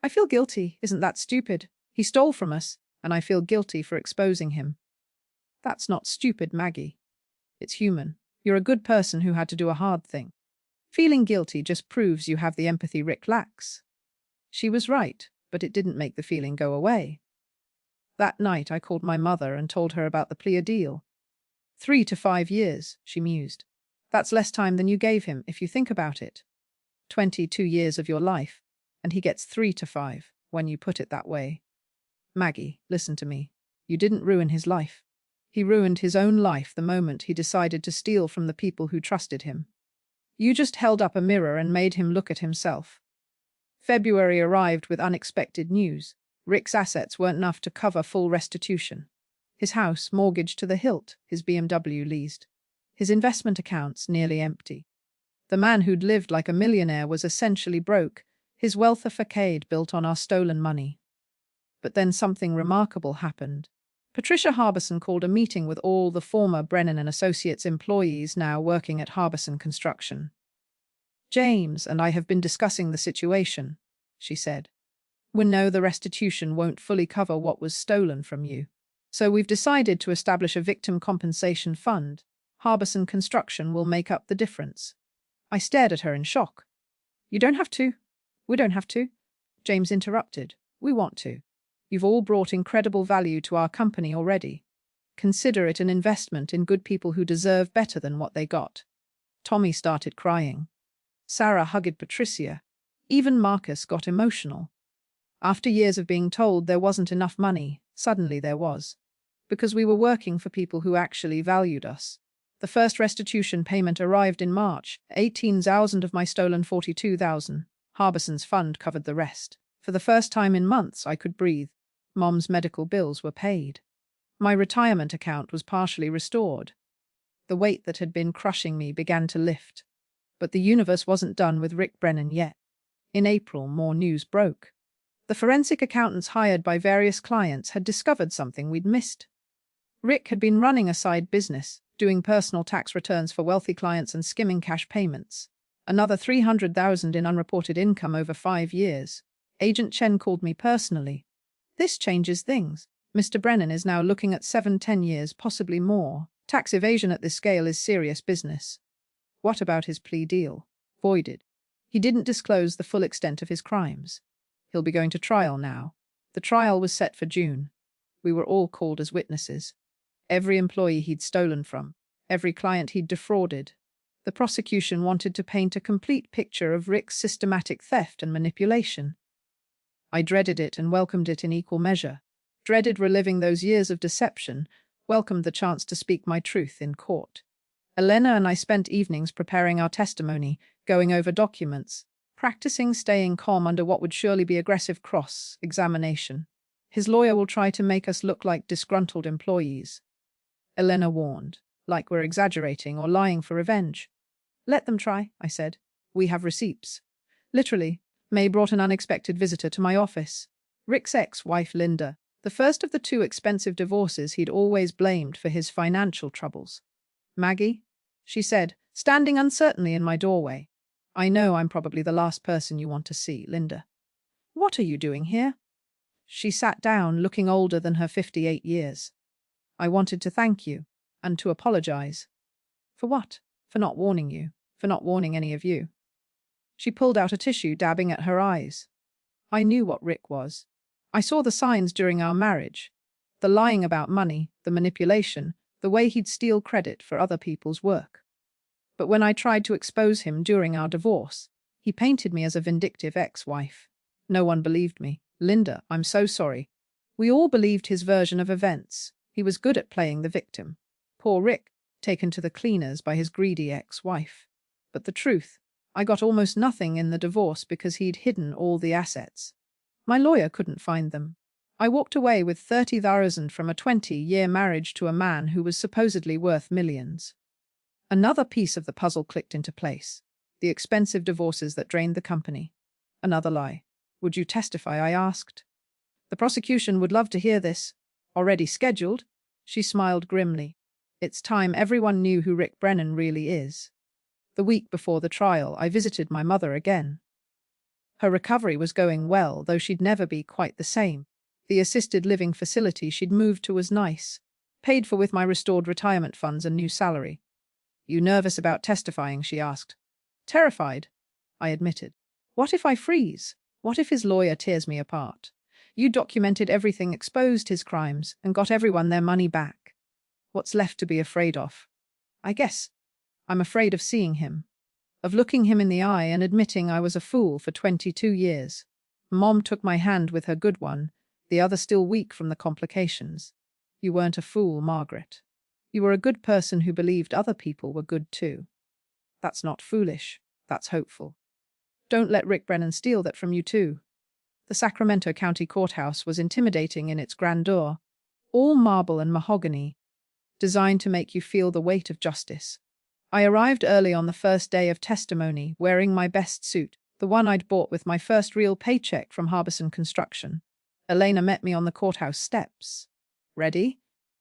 I feel guilty. Isn't that stupid? He stole from us, and I feel guilty for exposing him. That's not stupid, Maggie. It's human. You're a good person who had to do a hard thing. Feeling guilty just proves you have the empathy Rick lacks. She was right, but it didn't make the feeling go away. That night I called my mother and told her about the plea deal. 3 to 5 years, she mused. That's less time than you gave him, if you think about it. 22 years of your life, and he gets 3 to 5, when you put it that way. Maggie, listen to me. You didn't ruin his life. He ruined his own life the moment he decided to steal from the people who trusted him. You just held up a mirror and made him look at himself. February arrived with unexpected news. Rick's assets weren't enough to cover full restitution. His house mortgaged to the hilt, his BMW leased. His investment accounts nearly empty. The man who'd lived like a millionaire was essentially broke, his wealth a facade built on our stolen money. But then something remarkable happened. Patricia Harbison called a meeting with all the former Brennan and Associates employees now working at Harbison Construction. James and I have been discussing the situation, she said. We know the restitution won't fully cover what was stolen from you. So we've decided to establish a victim compensation fund. Harbison Construction will make up the difference. I stared at her in shock. You don't have to. We don't have to. James interrupted. We want to. You've all brought incredible value to our company already. Consider it an investment in good people who deserve better than what they got. Tommy started crying. Sarah hugged Patricia. Even Marcus got emotional. After years of being told there wasn't enough money, suddenly there was. Because we were working for people who actually valued us. The first restitution payment arrived in March, 18,000 of my stolen 42,000. Harbison's fund covered the rest. For the first time in months, I could breathe. Mom's medical bills were paid. My retirement account was partially restored. The weight that had been crushing me began to lift. But the universe wasn't done with Rick Brennan yet. In April, more news broke. The forensic accountants hired by various clients had discovered something we'd missed. Rick had been running a side business, doing personal tax returns for wealthy clients and skimming cash payments. Another 300,000 in unreported income over 5 years. Agent Chen called me personally. This changes things. Mr. Brennan is now looking at 7-10 years, possibly more. Tax evasion at this scale is serious business. What about his plea deal? Voided. He didn't disclose the full extent of his crimes. He'll be going to trial now. The trial was set for June. We were all called as witnesses. Every employee he'd stolen from, every client he'd defrauded. The prosecution wanted to paint a complete picture of Rick's systematic theft and manipulation. I dreaded it and welcomed it in equal measure. Dreaded reliving those years of deception, welcomed the chance to speak my truth in court. Elena and I spent evenings preparing our testimony, going over documents, practicing staying calm under what would surely be aggressive cross-examination. His lawyer will try to make us look like disgruntled employees. Elena warned, like we're exaggerating or lying for revenge. Let them try, I said. We have receipts. Literally, May brought an unexpected visitor to my office. Rick's ex-wife Linda, the first of the 2 expensive divorces he'd always blamed for his financial troubles. Maggie, she said, standing uncertainly in my doorway. I know I'm probably the last person you want to see, Linda. What are you doing here? She sat down, looking older than her 58 years. I wanted to thank you, and to apologize. For what? For not warning you, for not warning any of you. She pulled out a tissue, dabbing at her eyes. I knew what Rick was. I saw the signs during our marriage. The lying about money, the manipulation, the way he'd steal credit for other people's work. But when I tried to expose him during our divorce, he painted me as a vindictive ex-wife. No one believed me. Linda, I'm so sorry. We all believed his version of events. He was good at playing the victim. Poor Rick, taken to the cleaners by his greedy ex-wife. But the truth, I got almost nothing in the divorce because he'd hidden all the assets. My lawyer couldn't find them. I walked away with 30,000 from a 20-year marriage to a man who was supposedly worth millions. Another piece of the puzzle clicked into place. The expensive divorces that drained the company. Another lie. Would you testify? I asked. The prosecution would love to hear this. Already scheduled? She smiled grimly. It's time everyone knew who Rick Brennan really is. The week before the trial, I visited my mother again. Her recovery was going well, though she'd never be quite the same. The assisted living facility she'd moved to was nice, paid for with my restored retirement funds and new salary. You nervous about testifying? She asked. Terrified, I admitted. What if I freeze? What if his lawyer tears me apart? You documented everything, exposed his crimes, and got everyone their money back. What's left to be afraid of? I guess I'm afraid of seeing him, of looking him in the eye and admitting I was a fool for 22 years. Mom took my hand with her good one, the other still weak from the complications. You weren't a fool, Margaret. You were a good person who believed other people were good too. That's not foolish, that's hopeful. Don't let Rick Brennan steal that from you too. The Sacramento County Courthouse was intimidating in its grandeur, all marble and mahogany, designed to make you feel the weight of justice. I arrived early on the first day of testimony, wearing my best suit, the one I'd bought with my first real paycheck from Harbison Construction. Elena met me on the courthouse steps. Ready?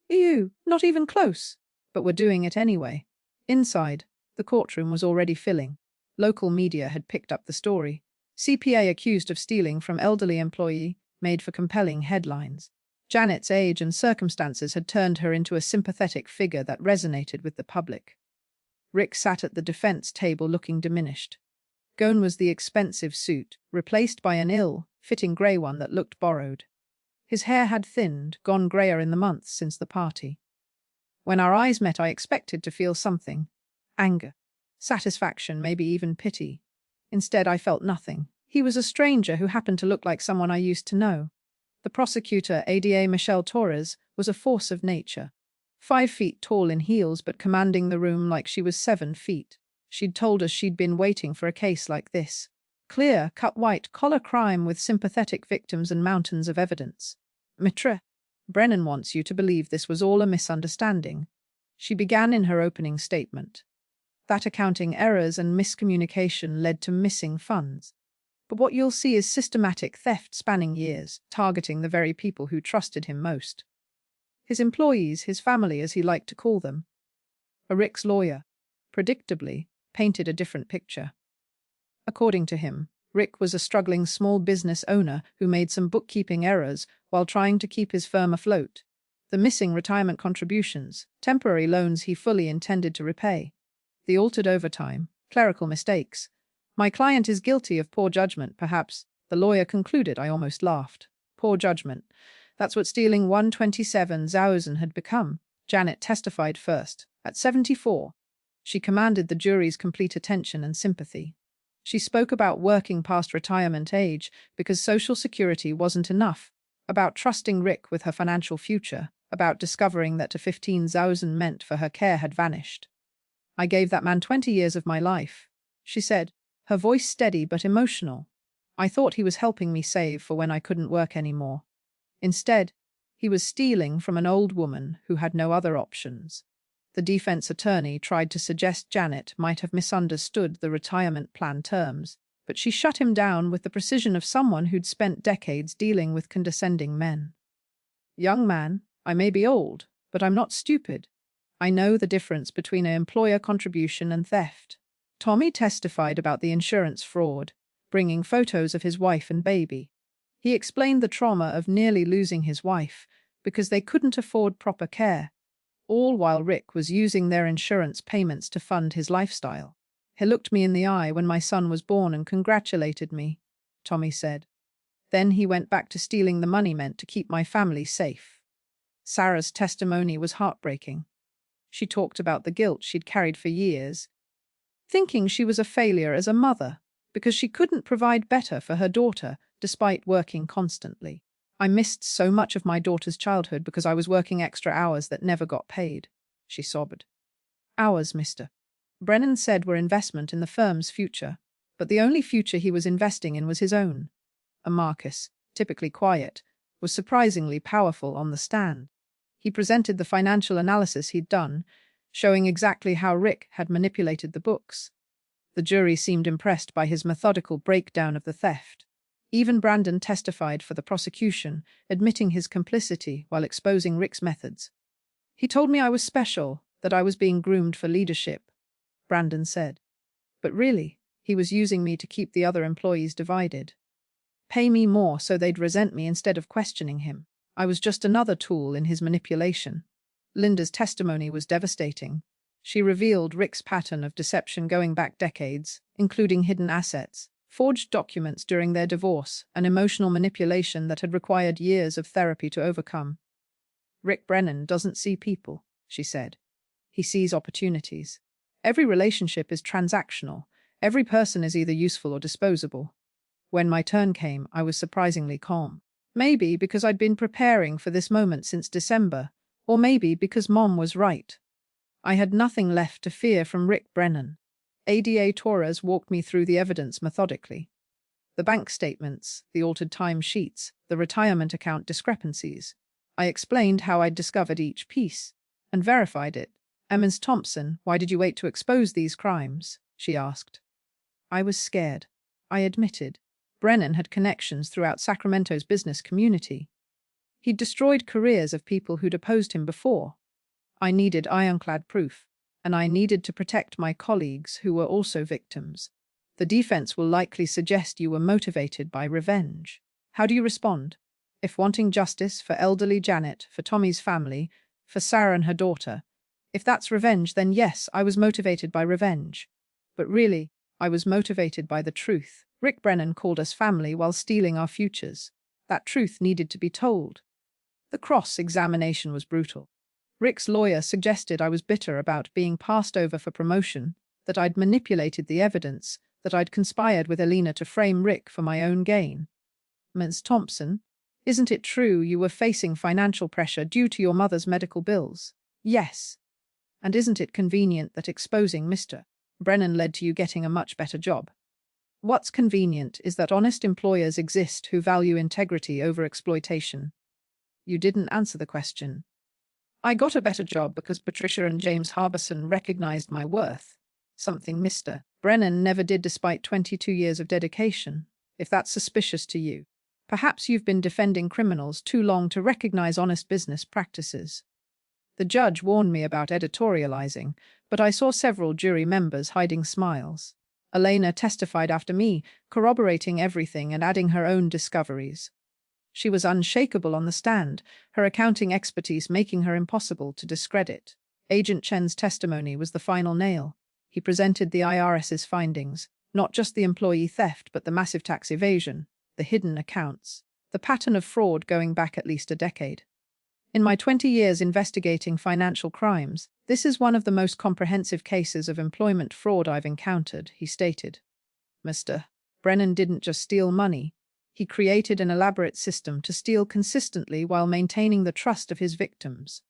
Ew, not even close. But we're doing it anyway. Inside, the courtroom was already filling. Local media had picked up the story. CPA accused of stealing from elderly employee, made for compelling headlines. Janet's age and circumstances had turned her into a sympathetic figure that resonated with the public. Rick sat at the defense table looking diminished. Gone was the expensive suit, replaced by an ill-fitting grey one that looked borrowed. His hair had thinned, gone greyer in the months since the party. When our eyes met, I expected to feel something. Anger, satisfaction, maybe even pity. Instead, I felt nothing. He was a stranger who happened to look like someone I used to know. The prosecutor, ADA Michelle Torres, was a force of nature. 5 feet tall in heels but commanding the room like she was 7 feet. She'd told us she'd been waiting for a case like this. Clear, cut white, collar crime with sympathetic victims and mountains of evidence. Mitre, Brennan wants you to believe this was all a misunderstanding. She began in her opening statement. That accounting errors and miscommunication led to missing funds. But what you'll see is systematic theft spanning years, targeting the very people who trusted him most. His employees, his family as he liked to call them. Rick's lawyer, predictably, painted a different picture. According to him, Rick was a struggling small business owner who made some bookkeeping errors while trying to keep his firm afloat. The missing retirement contributions, temporary loans he fully intended to repay. The altered overtime, clerical mistakes. My client is guilty of poor judgment, perhaps, the lawyer concluded. I almost laughed. Poor judgment. That's what stealing 127,000 had become. Janet testified first. At 74, she commanded the jury's complete attention and sympathy. She spoke about working past retirement age because Social Security wasn't enough, about trusting Rick with her financial future, about discovering that 15,000 meant for her care had vanished. I gave that man 20 years of my life, she said, her voice steady but emotional. I thought he was helping me save for when I couldn't work anymore. Instead, he was stealing from an old woman who had no other options. The defense attorney tried to suggest Janet might have misunderstood the retirement plan terms, but she shut him down with the precision of someone who'd spent decades dealing with condescending men. Young man, I may be old, but I'm not stupid. I know the difference between an employer contribution and theft. Tommy testified about the insurance fraud, bringing photos of his wife and baby. He explained the trauma of nearly losing his wife because they couldn't afford proper care, all while Rick was using their insurance payments to fund his lifestyle. He looked me in the eye when my son was born and congratulated me, Tommy said. Then he went back to stealing the money meant to keep my family safe. Sarah's testimony was heartbreaking. She talked about the guilt she'd carried for years, thinking she was a failure as a mother because she couldn't provide better for her daughter despite working constantly. I missed so much of my daughter's childhood because I was working extra hours that never got paid, she sobbed. Hours, Mr. Brennan said, were investment in the firm's future, but the only future he was investing in was his own. Marcus, typically quiet, was surprisingly powerful on the stand. He presented the financial analysis he'd done, showing exactly how Rick had manipulated the books. The jury seemed impressed by his methodical breakdown of the theft. Even Brandon testified for the prosecution, admitting his complicity while exposing Rick's methods. He told me I was special, that I was being groomed for leadership, Brandon said. But really, he was using me to keep the other employees divided. Pay me more so they'd resent me instead of questioning him. I was just another tool in his manipulation. Linda's testimony was devastating. She revealed Rick's pattern of deception going back decades, including hidden assets, forged documents during their divorce, and emotional manipulation that had required years of therapy to overcome. Rick Brennan doesn't see people, she said. He sees opportunities. Every relationship is transactional. Every person is either useful or disposable. When my turn came, I was surprisingly calm. Maybe because I'd been preparing for this moment since December, or maybe because Mom was right. I had nothing left to fear from Rick Brennan. ADA Torres walked me through the evidence methodically. The bank statements, the altered time sheets, the retirement account discrepancies. I explained how I'd discovered each piece and verified it. Ms. Thompson, why did you wait to expose these crimes? She asked. I was scared. I admitted. Brennan had connections throughout Sacramento's business community. He'd destroyed careers of people who'd opposed him before. I needed ironclad proof, and I needed to protect my colleagues who were also victims. The defense will likely suggest you were motivated by revenge. How do you respond? If wanting justice for elderly Janet, for Tommy's family, for Sarah and her daughter, if that's revenge, then yes, I was motivated by revenge. But really, I was motivated by the truth. Rick Brennan called us family while stealing our futures. That truth needed to be told. The cross-examination was brutal. Rick's lawyer suggested I was bitter about being passed over for promotion, that I'd manipulated the evidence, that I'd conspired with Elena to frame Rick for my own gain. Ms. Thompson, isn't it true you were facing financial pressure due to your mother's medical bills? Yes. And isn't it convenient that exposing Mr. Brennan led to you getting a much better job? What's convenient is that honest employers exist who value integrity over exploitation. You didn't answer the question. I got a better job because Patricia and James Harbison recognized my worth, something Mr. Brennan never did despite 22 years of dedication. If that's suspicious to you, perhaps you've been defending criminals too long to recognize honest business practices. The judge warned me about editorializing, but I saw several jury members hiding smiles. Elena testified after me, corroborating everything and adding her own discoveries. She was unshakable on the stand, her accounting expertise making her impossible to discredit. Agent Chen's testimony was the final nail. He presented the IRS's findings, not just the employee theft but the massive tax evasion, the hidden accounts, the pattern of fraud going back at least a decade. In my 20 years investigating financial crimes, this is one of the most comprehensive cases of employment fraud I've encountered, he stated. Mr. Brennan didn't just steal money. He created an elaborate system to steal consistently while maintaining the trust of his victims.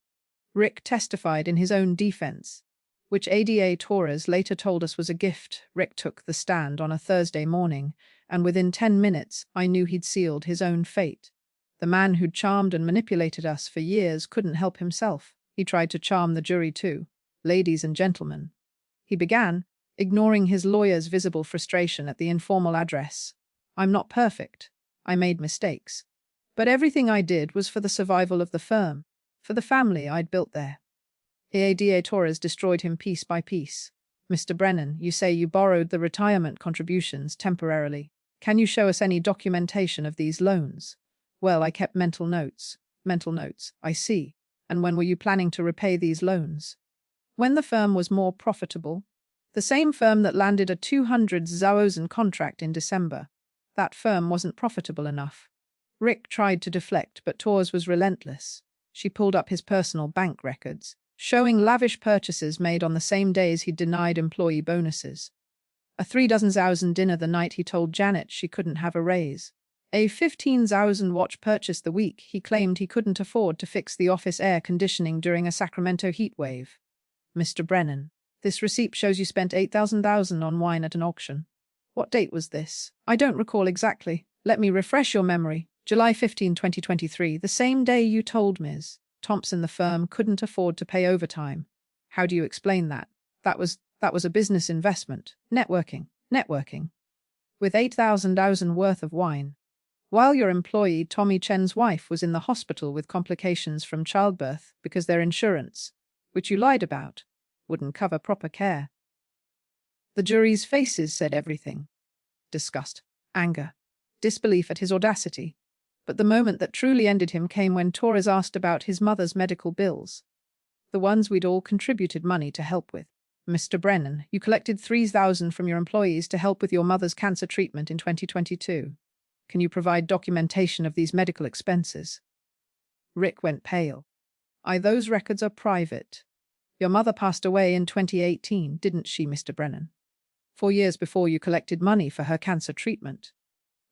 Rick testified in his own defense, which ADA Torres later told us was a gift. Rick took the stand on a Thursday morning, and within 10 minutes I knew he'd sealed his own fate. The man who'd charmed and manipulated us for years couldn't help himself. He tried to charm the jury too. Ladies and gentlemen. He began, ignoring his lawyer's visible frustration at the informal address. I'm not perfect. I made mistakes. But everything I did was for the survival of the firm, for the family I'd built there. ADA Torres destroyed him piece by piece. Mr. Brennan, you say you borrowed the retirement contributions temporarily. Can you show us any documentation of these loans? Well, I kept mental notes. Mental notes, I see. And when were you planning to repay these loans? When the firm was more profitable. The same firm that landed a 200,000 contract in December. That firm wasn't profitable enough. Rick tried to deflect, but Torres was relentless. She pulled up his personal bank records, showing lavish purchases made on the same days he'd denied employee bonuses. A 3,000 dinner the night he told Janet she couldn't have a raise. A 15,000 watch purchase the week he claimed he couldn't afford to fix the office air conditioning during a Sacramento heat wave. Mr. Brennan, this receipt shows you spent 8,000 on wine at an auction. What date was this? I don't recall exactly. Let me refresh your memory. July 15, 2023, the same day you told Ms. Thompson the firm couldn't afford to pay overtime. How do you explain that? That was a business investment. Networking. With 8,000 worth of wine. While your employee Tommy Chen's wife was in the hospital with complications from childbirth because their insurance, which you lied about, wouldn't cover proper care. The jury's faces said everything. Disgust, anger, disbelief at his audacity. But the moment that truly ended him came when Torres asked about his mother's medical bills. The ones we'd all contributed money to help with. Mr. Brennan, you collected 3,000 from your employees to help with your mother's cancer treatment in 2022. Can you provide documentation of these medical expenses? Rick went pale. Those records are private. Your mother passed away in 2018, didn't she, Mr. Brennan? 4 years before you collected money for her cancer treatment.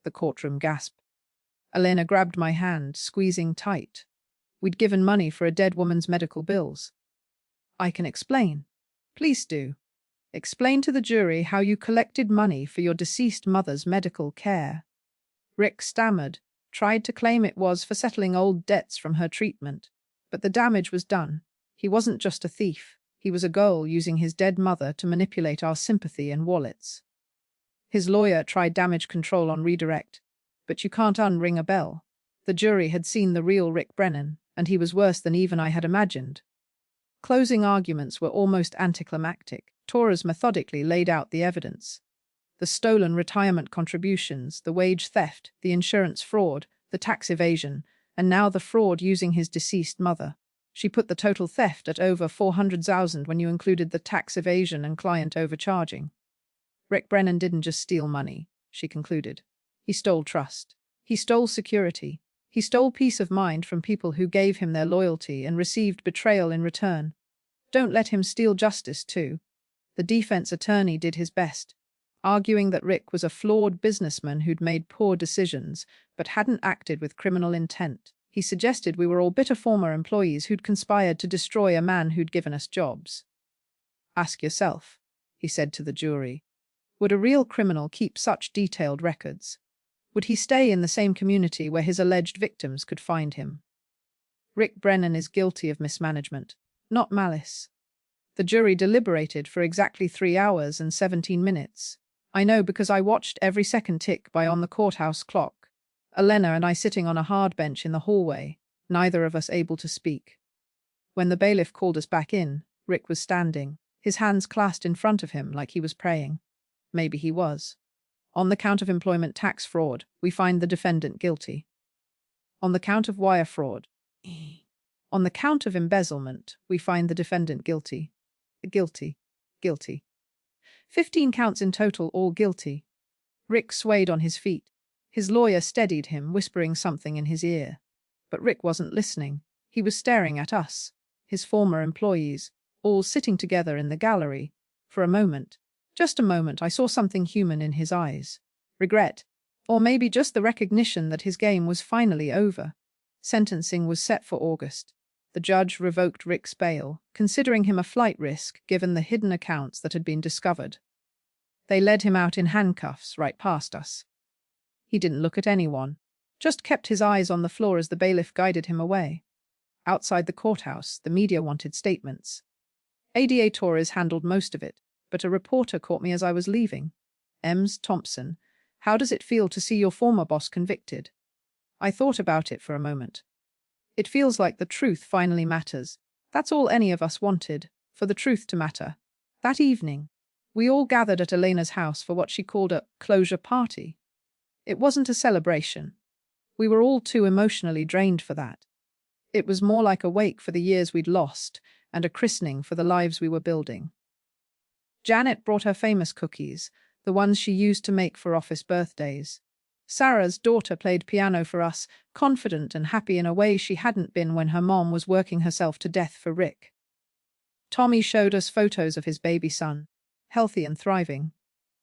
The courtroom gasped. Elena grabbed my hand, squeezing tight. We'd given money for a dead woman's medical bills. I can explain. Please do. Explain to the jury how you collected money for your deceased mother's medical care. Rick stammered, tried to claim it was for settling old debts from her treatment. But the damage was done. He wasn't just a thief. He was a ghoul using his dead mother to manipulate our sympathy and wallets. His lawyer tried damage control on redirect, but you can't unring a bell. The jury had seen the real Rick Brennan, and he was worse than even I had imagined. Closing arguments were almost anticlimactic. Torres methodically laid out the evidence. The stolen retirement contributions, the wage theft, the insurance fraud, the tax evasion, and now the fraud using his deceased mother. She put the total theft at over 400,000 when you included the tax evasion and client overcharging. Rick Brennan didn't just steal money, she concluded. He stole trust. He stole security. He stole peace of mind from people who gave him their loyalty and received betrayal in return. Don't let him steal justice, too. The defense attorney did his best, arguing that Rick was a flawed businessman who'd made poor decisions, but hadn't acted with criminal intent. He suggested we were all bitter former employees who'd conspired to destroy a man who'd given us jobs. Ask yourself, he said to the jury, would a real criminal keep such detailed records? Would he stay in the same community where his alleged victims could find him? Rick Brennan is guilty of mismanagement, not malice. The jury deliberated for exactly 3 hours and 17 minutes. I know because I watched every second tick by on the courthouse clock. Elena and I sitting on a hard bench in the hallway, neither of us able to speak. When the bailiff called us back in, Rick was standing, his hands clasped in front of him like he was praying. Maybe he was. On the count of employment tax fraud, we find the defendant guilty. On the count of wire fraud. On the count of embezzlement, we find the defendant guilty. Guilty. Guilty. 15 counts in total, all guilty. Rick swayed on his feet. His lawyer steadied him, whispering something in his ear. But Rick wasn't listening. He was staring at us, his former employees, all sitting together in the gallery. For a moment, just a moment, I saw something human in his eyes. Regret. Or maybe just the recognition that his game was finally over. Sentencing was set for August. The judge revoked Rick's bail, considering him a flight risk given the hidden accounts that had been discovered. They led him out in handcuffs right past us. He didn't look at anyone, just kept his eyes on the floor as the bailiff guided him away. Outside the courthouse, the media wanted statements. ADA Torres handled most of it, but a reporter caught me as I was leaving. Ems Thompson, how does it feel to see your former boss convicted? I thought about it for a moment. It feels like the truth finally matters. That's all any of us wanted, for the truth to matter. That evening, we all gathered at Elena's house for what she called a closure party. It wasn't a celebration. We were all too emotionally drained for that. It was more like a wake for the years we'd lost and a christening for the lives we were building. Janet brought her famous cookies, the ones she used to make for office birthdays. Sarah's daughter played piano for us, confident and happy in a way she hadn't been when her mom was working herself to death for Rick. Tommy showed us photos of his baby son, healthy and thriving.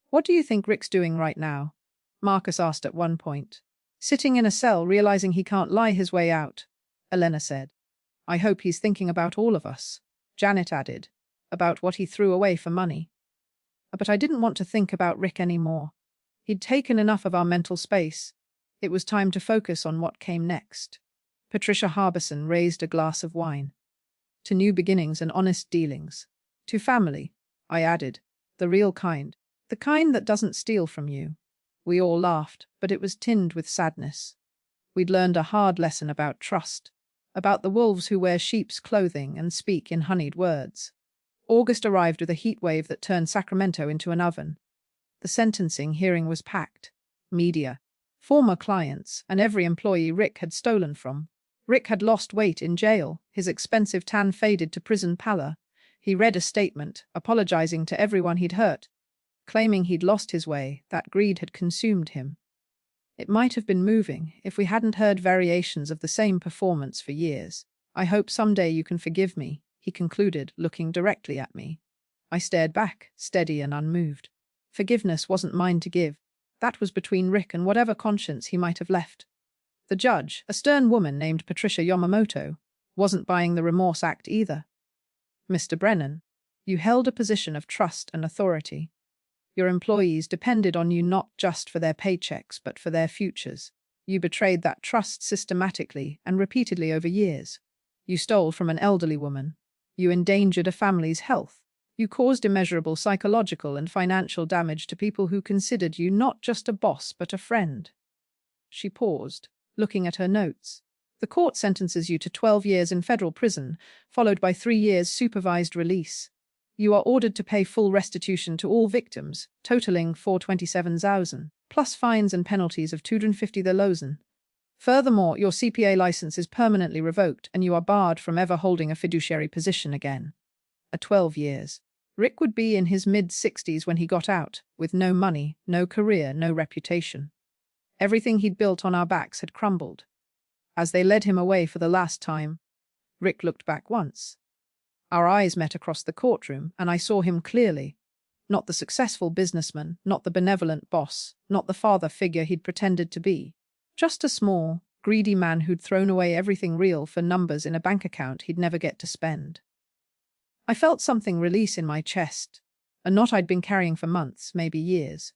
What do you think Rick's doing right now? Marcus asked at one point. Sitting in a cell, realizing he can't lie his way out, Elena said. I hope he's thinking about all of us, Janet added, about what he threw away for money. But I didn't want to think about Rick anymore. He'd taken enough of our mental space. It was time to focus on what came next. Patricia Harbison raised a glass of wine. To new beginnings and honest dealings. To family, I added. The real kind. The kind that doesn't steal from you. We all laughed, but it was tinged with sadness. We'd learned a hard lesson about trust. About the wolves who wear sheep's clothing and speak in honeyed words. August arrived with a heat wave that turned Sacramento into an oven. The sentencing hearing was packed. Media, former clients, and every employee Rick had stolen from. Rick had lost weight in jail, his expensive tan faded to prison pallor. He read a statement, apologizing to everyone he'd hurt, claiming he'd lost his way, that greed had consumed him. It might have been moving if we hadn't heard variations of the same performance for years. I hope someday you can forgive me, he concluded, looking directly at me. I stared back, steady and unmoved. Forgiveness wasn't mine to give. That was between Rick and whatever conscience he might have left. The judge, a stern woman named Patricia Yamamoto, wasn't buying the remorse act either. Mr. Brennan, you held a position of trust and authority. Your employees depended on you not just for their paychecks but for their futures. You betrayed that trust systematically and repeatedly over years. You stole from an elderly woman. You endangered a family's health. You caused immeasurable psychological and financial damage to people who considered you not just a boss but a friend. She paused, looking at her notes. The court sentences you to 12 years in federal prison, followed by 3 years supervised release. You are ordered to pay full restitution to all victims, totaling $427,000, plus fines and penalties of $250,000. Furthermore, your CPA license is permanently revoked and you are barred from ever holding a fiduciary position again. At 12 years. Rick would be in his mid-60s when he got out, with no money, no career, no reputation. Everything he'd built on our backs had crumbled. As they led him away for the last time, Rick looked back once. Our eyes met across the courtroom, and I saw him clearly. Not the successful businessman, not the benevolent boss, not the father figure he'd pretended to be. Just a small, greedy man who'd thrown away everything real for numbers in a bank account he'd never get to spend. I felt something release in my chest, a knot I'd been carrying for months, maybe years.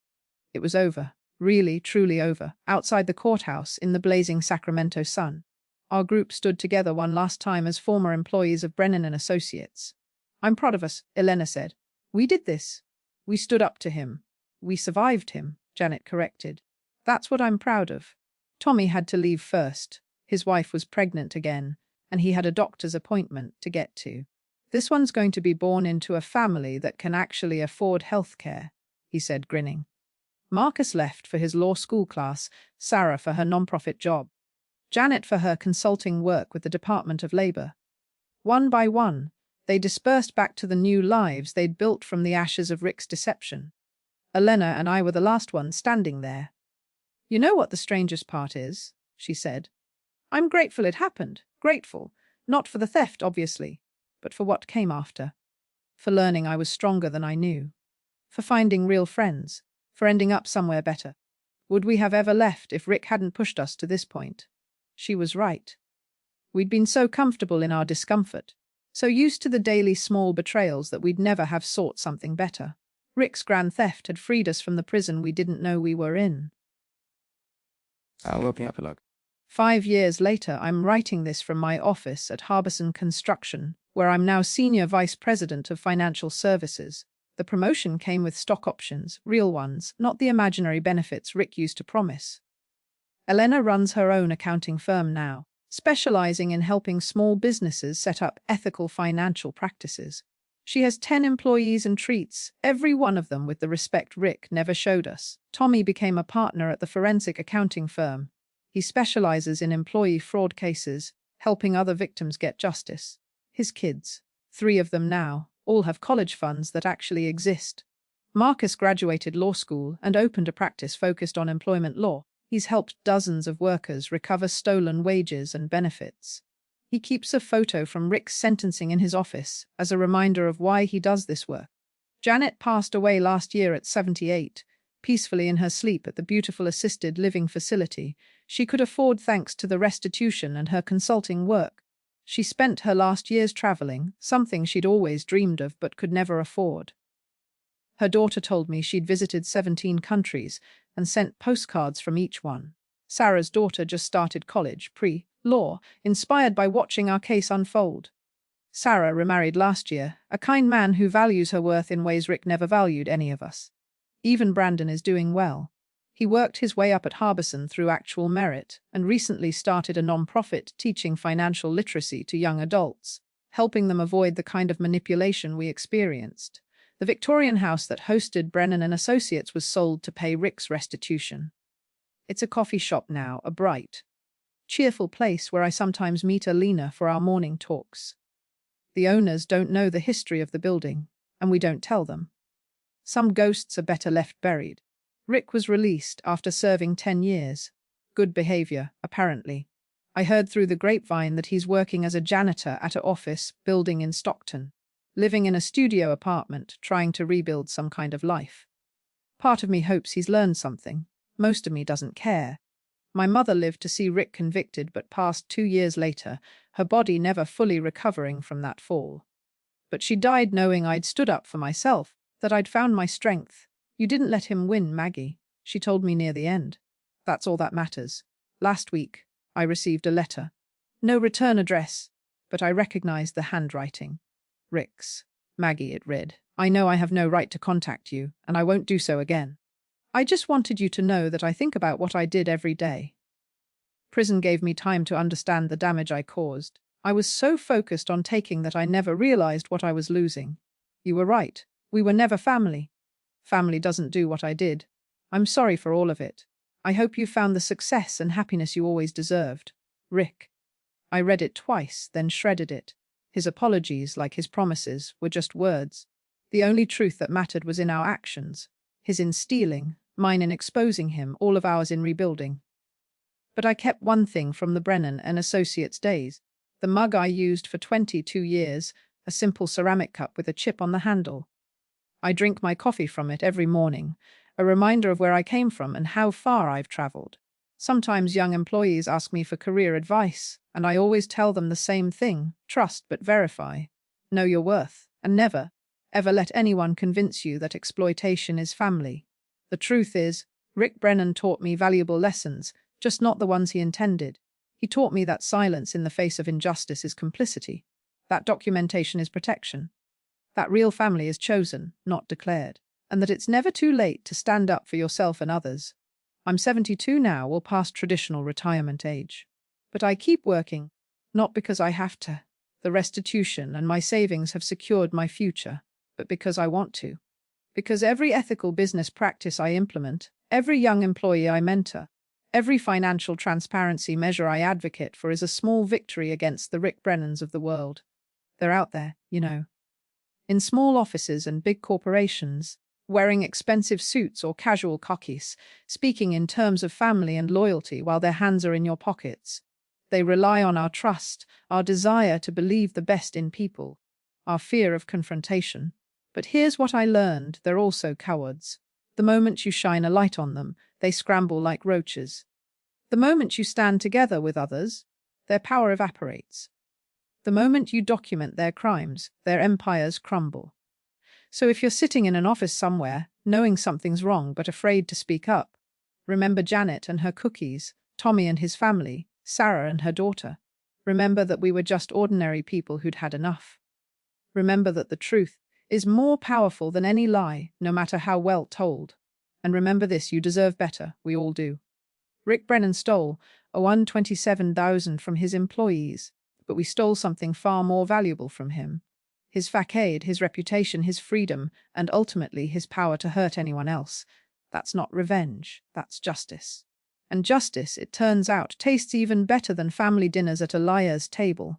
It was over, really, truly over, outside the courthouse in the blazing Sacramento sun. Our group stood together one last time as former employees of Brennan and Associates. "I'm proud of us," Elena said. "We did this. We stood up to him. We survived him," Janet corrected. "That's what I'm proud of." Tommy had to leave first. His wife was pregnant again, and he had a doctor's appointment to get to. "This one's going to be born into a family that can actually afford health care," he said, grinning. Marcus left for his law school class, Sarah for her nonprofit job, Janet for her consulting work with the Department of Labor. One by one, they dispersed back to the new lives they'd built from the ashes of Rick's deception. Elena and I were the last ones standing there. "You know what the strangest part is?" she said. "I'm grateful it happened. Grateful. Not for the theft, obviously, but for what came after. For learning I was stronger than I knew. For finding real friends. For ending up somewhere better. Would we have ever left if Rick hadn't pushed us to this point?" She was right. We'd been so comfortable in our discomfort, so used to the daily small betrayals that we'd never have sought something better. Rick's grand theft had freed us from the prison we didn't know we were in. Working epilogue. 5 years later, I'm writing this from my office at Harbison Construction, where I'm now Senior Vice President of Financial Services. The promotion came with stock options, real ones, not the imaginary benefits Rick used to promise. Elena runs her own accounting firm now, specializing in helping small businesses set up ethical financial practices. She has 10 employees and treats every one of them with the respect Rick never showed us. Tommy became a partner at the forensic accounting firm. He specializes in employee fraud cases, helping other victims get justice. His kids, 3 of them now, all have college funds that actually exist. Marcus graduated law school and opened a practice focused on employment law. He's helped dozens of workers recover stolen wages and benefits. He keeps a photo from Rick's sentencing in his office as a reminder of why he does this work. Janet passed away last year at 78, peacefully in her sleep at the beautiful assisted living facility she could afford thanks to the restitution and her consulting work. She spent her last years traveling, something she'd always dreamed of but could never afford. Her daughter told me she'd visited 17 countries and sent postcards from each one. Sarah's daughter just started college, pre-law, inspired by watching our case unfold. Sarah remarried last year, a kind man who values her worth in ways Rick never valued any of us. Even Brandon is doing well. He worked his way up at Harbison through actual merit and recently started a nonprofit teaching financial literacy to young adults, helping them avoid the kind of manipulation we experienced. The Victorian house that hosted Brennan and Associates was sold to pay Rick's restitution. It's a coffee shop now, a bright, cheerful place where I sometimes meet Alina for our morning talks. The owners don't know the history of the building, and we don't tell them. Some ghosts are better left buried. Rick was released after serving 10 years. Good behavior, apparently. I heard through the grapevine that he's working as a janitor at an office building in Stockton, living in a studio apartment, trying to rebuild some kind of life. Part of me hopes he's learned something. Most of me doesn't care. My mother lived to see Rick convicted but passed 2 years later, her body never fully recovering from that fall. But she died knowing I'd stood up for myself, that I'd found my strength. "You didn't let him win, Maggie," she told me near the end. "That's all that matters." Last week, I received a letter. No return address, but I recognized the handwriting. Rick's. "Maggie," it read. "I know I have no right to contact you, and I won't do so again. I just wanted you to know that I think about what I did every day. Prison gave me time to understand the damage I caused. I was so focused on taking that I never realized what I was losing. You were right. We were never family. Family doesn't do what I did. I'm sorry for all of it. I hope you found the success and happiness you always deserved. Rick." I read it twice, then shredded it. His apologies, like his promises, were just words. The only truth that mattered was in our actions. His in stealing, mine in exposing him, all of ours in rebuilding. But I kept one thing from the Brennan and Associates days. The mug I used for 22 years, a simple ceramic cup with a chip on the handle. I drink my coffee from it every morning, a reminder of where I came from and how far I've traveled. Sometimes young employees ask me for career advice, and I always tell them the same thing: trust but verify. Know your worth, and never, ever let anyone convince you that exploitation is family. The truth is, Rick Brennan taught me valuable lessons, just not the ones he intended. He taught me that silence in the face of injustice is complicity, that documentation is protection, that real family is chosen, not declared, and that it's never too late to stand up for yourself and others. I'm 72 now, well past traditional retirement age. But I keep working, not because I have to. The restitution and my savings have secured my future, but because I want to. Because every ethical business practice I implement, every young employee I mentor, every financial transparency measure I advocate for is a small victory against the Rick Brennans of the world. They're out there, you know. In small offices and big corporations, wearing expensive suits or casual khakis, speaking in terms of family and loyalty while their hands are in your pockets. They rely on our trust, our desire to believe the best in people, our fear of confrontation. But here's what I learned: they're also cowards. The moment you shine a light on them, they scramble like roaches. The moment you stand together with others, their power evaporates. The moment you document their crimes, their empires crumble. So if you're sitting in an office somewhere, knowing something's wrong but afraid to speak up, remember Janet and her cookies, Tommy and his family, Sarah and her daughter. Remember that we were just ordinary people who'd had enough. Remember that the truth is more powerful than any lie, no matter how well told. And remember this: you deserve better, we all do. Rick Brennan stole a 127,000 from his employees, but we stole something far more valuable from him: his facade, his reputation, his freedom, and ultimately his power to hurt anyone else. That's not revenge, that's justice. And justice, it turns out, tastes even better than family dinners at a liar's table.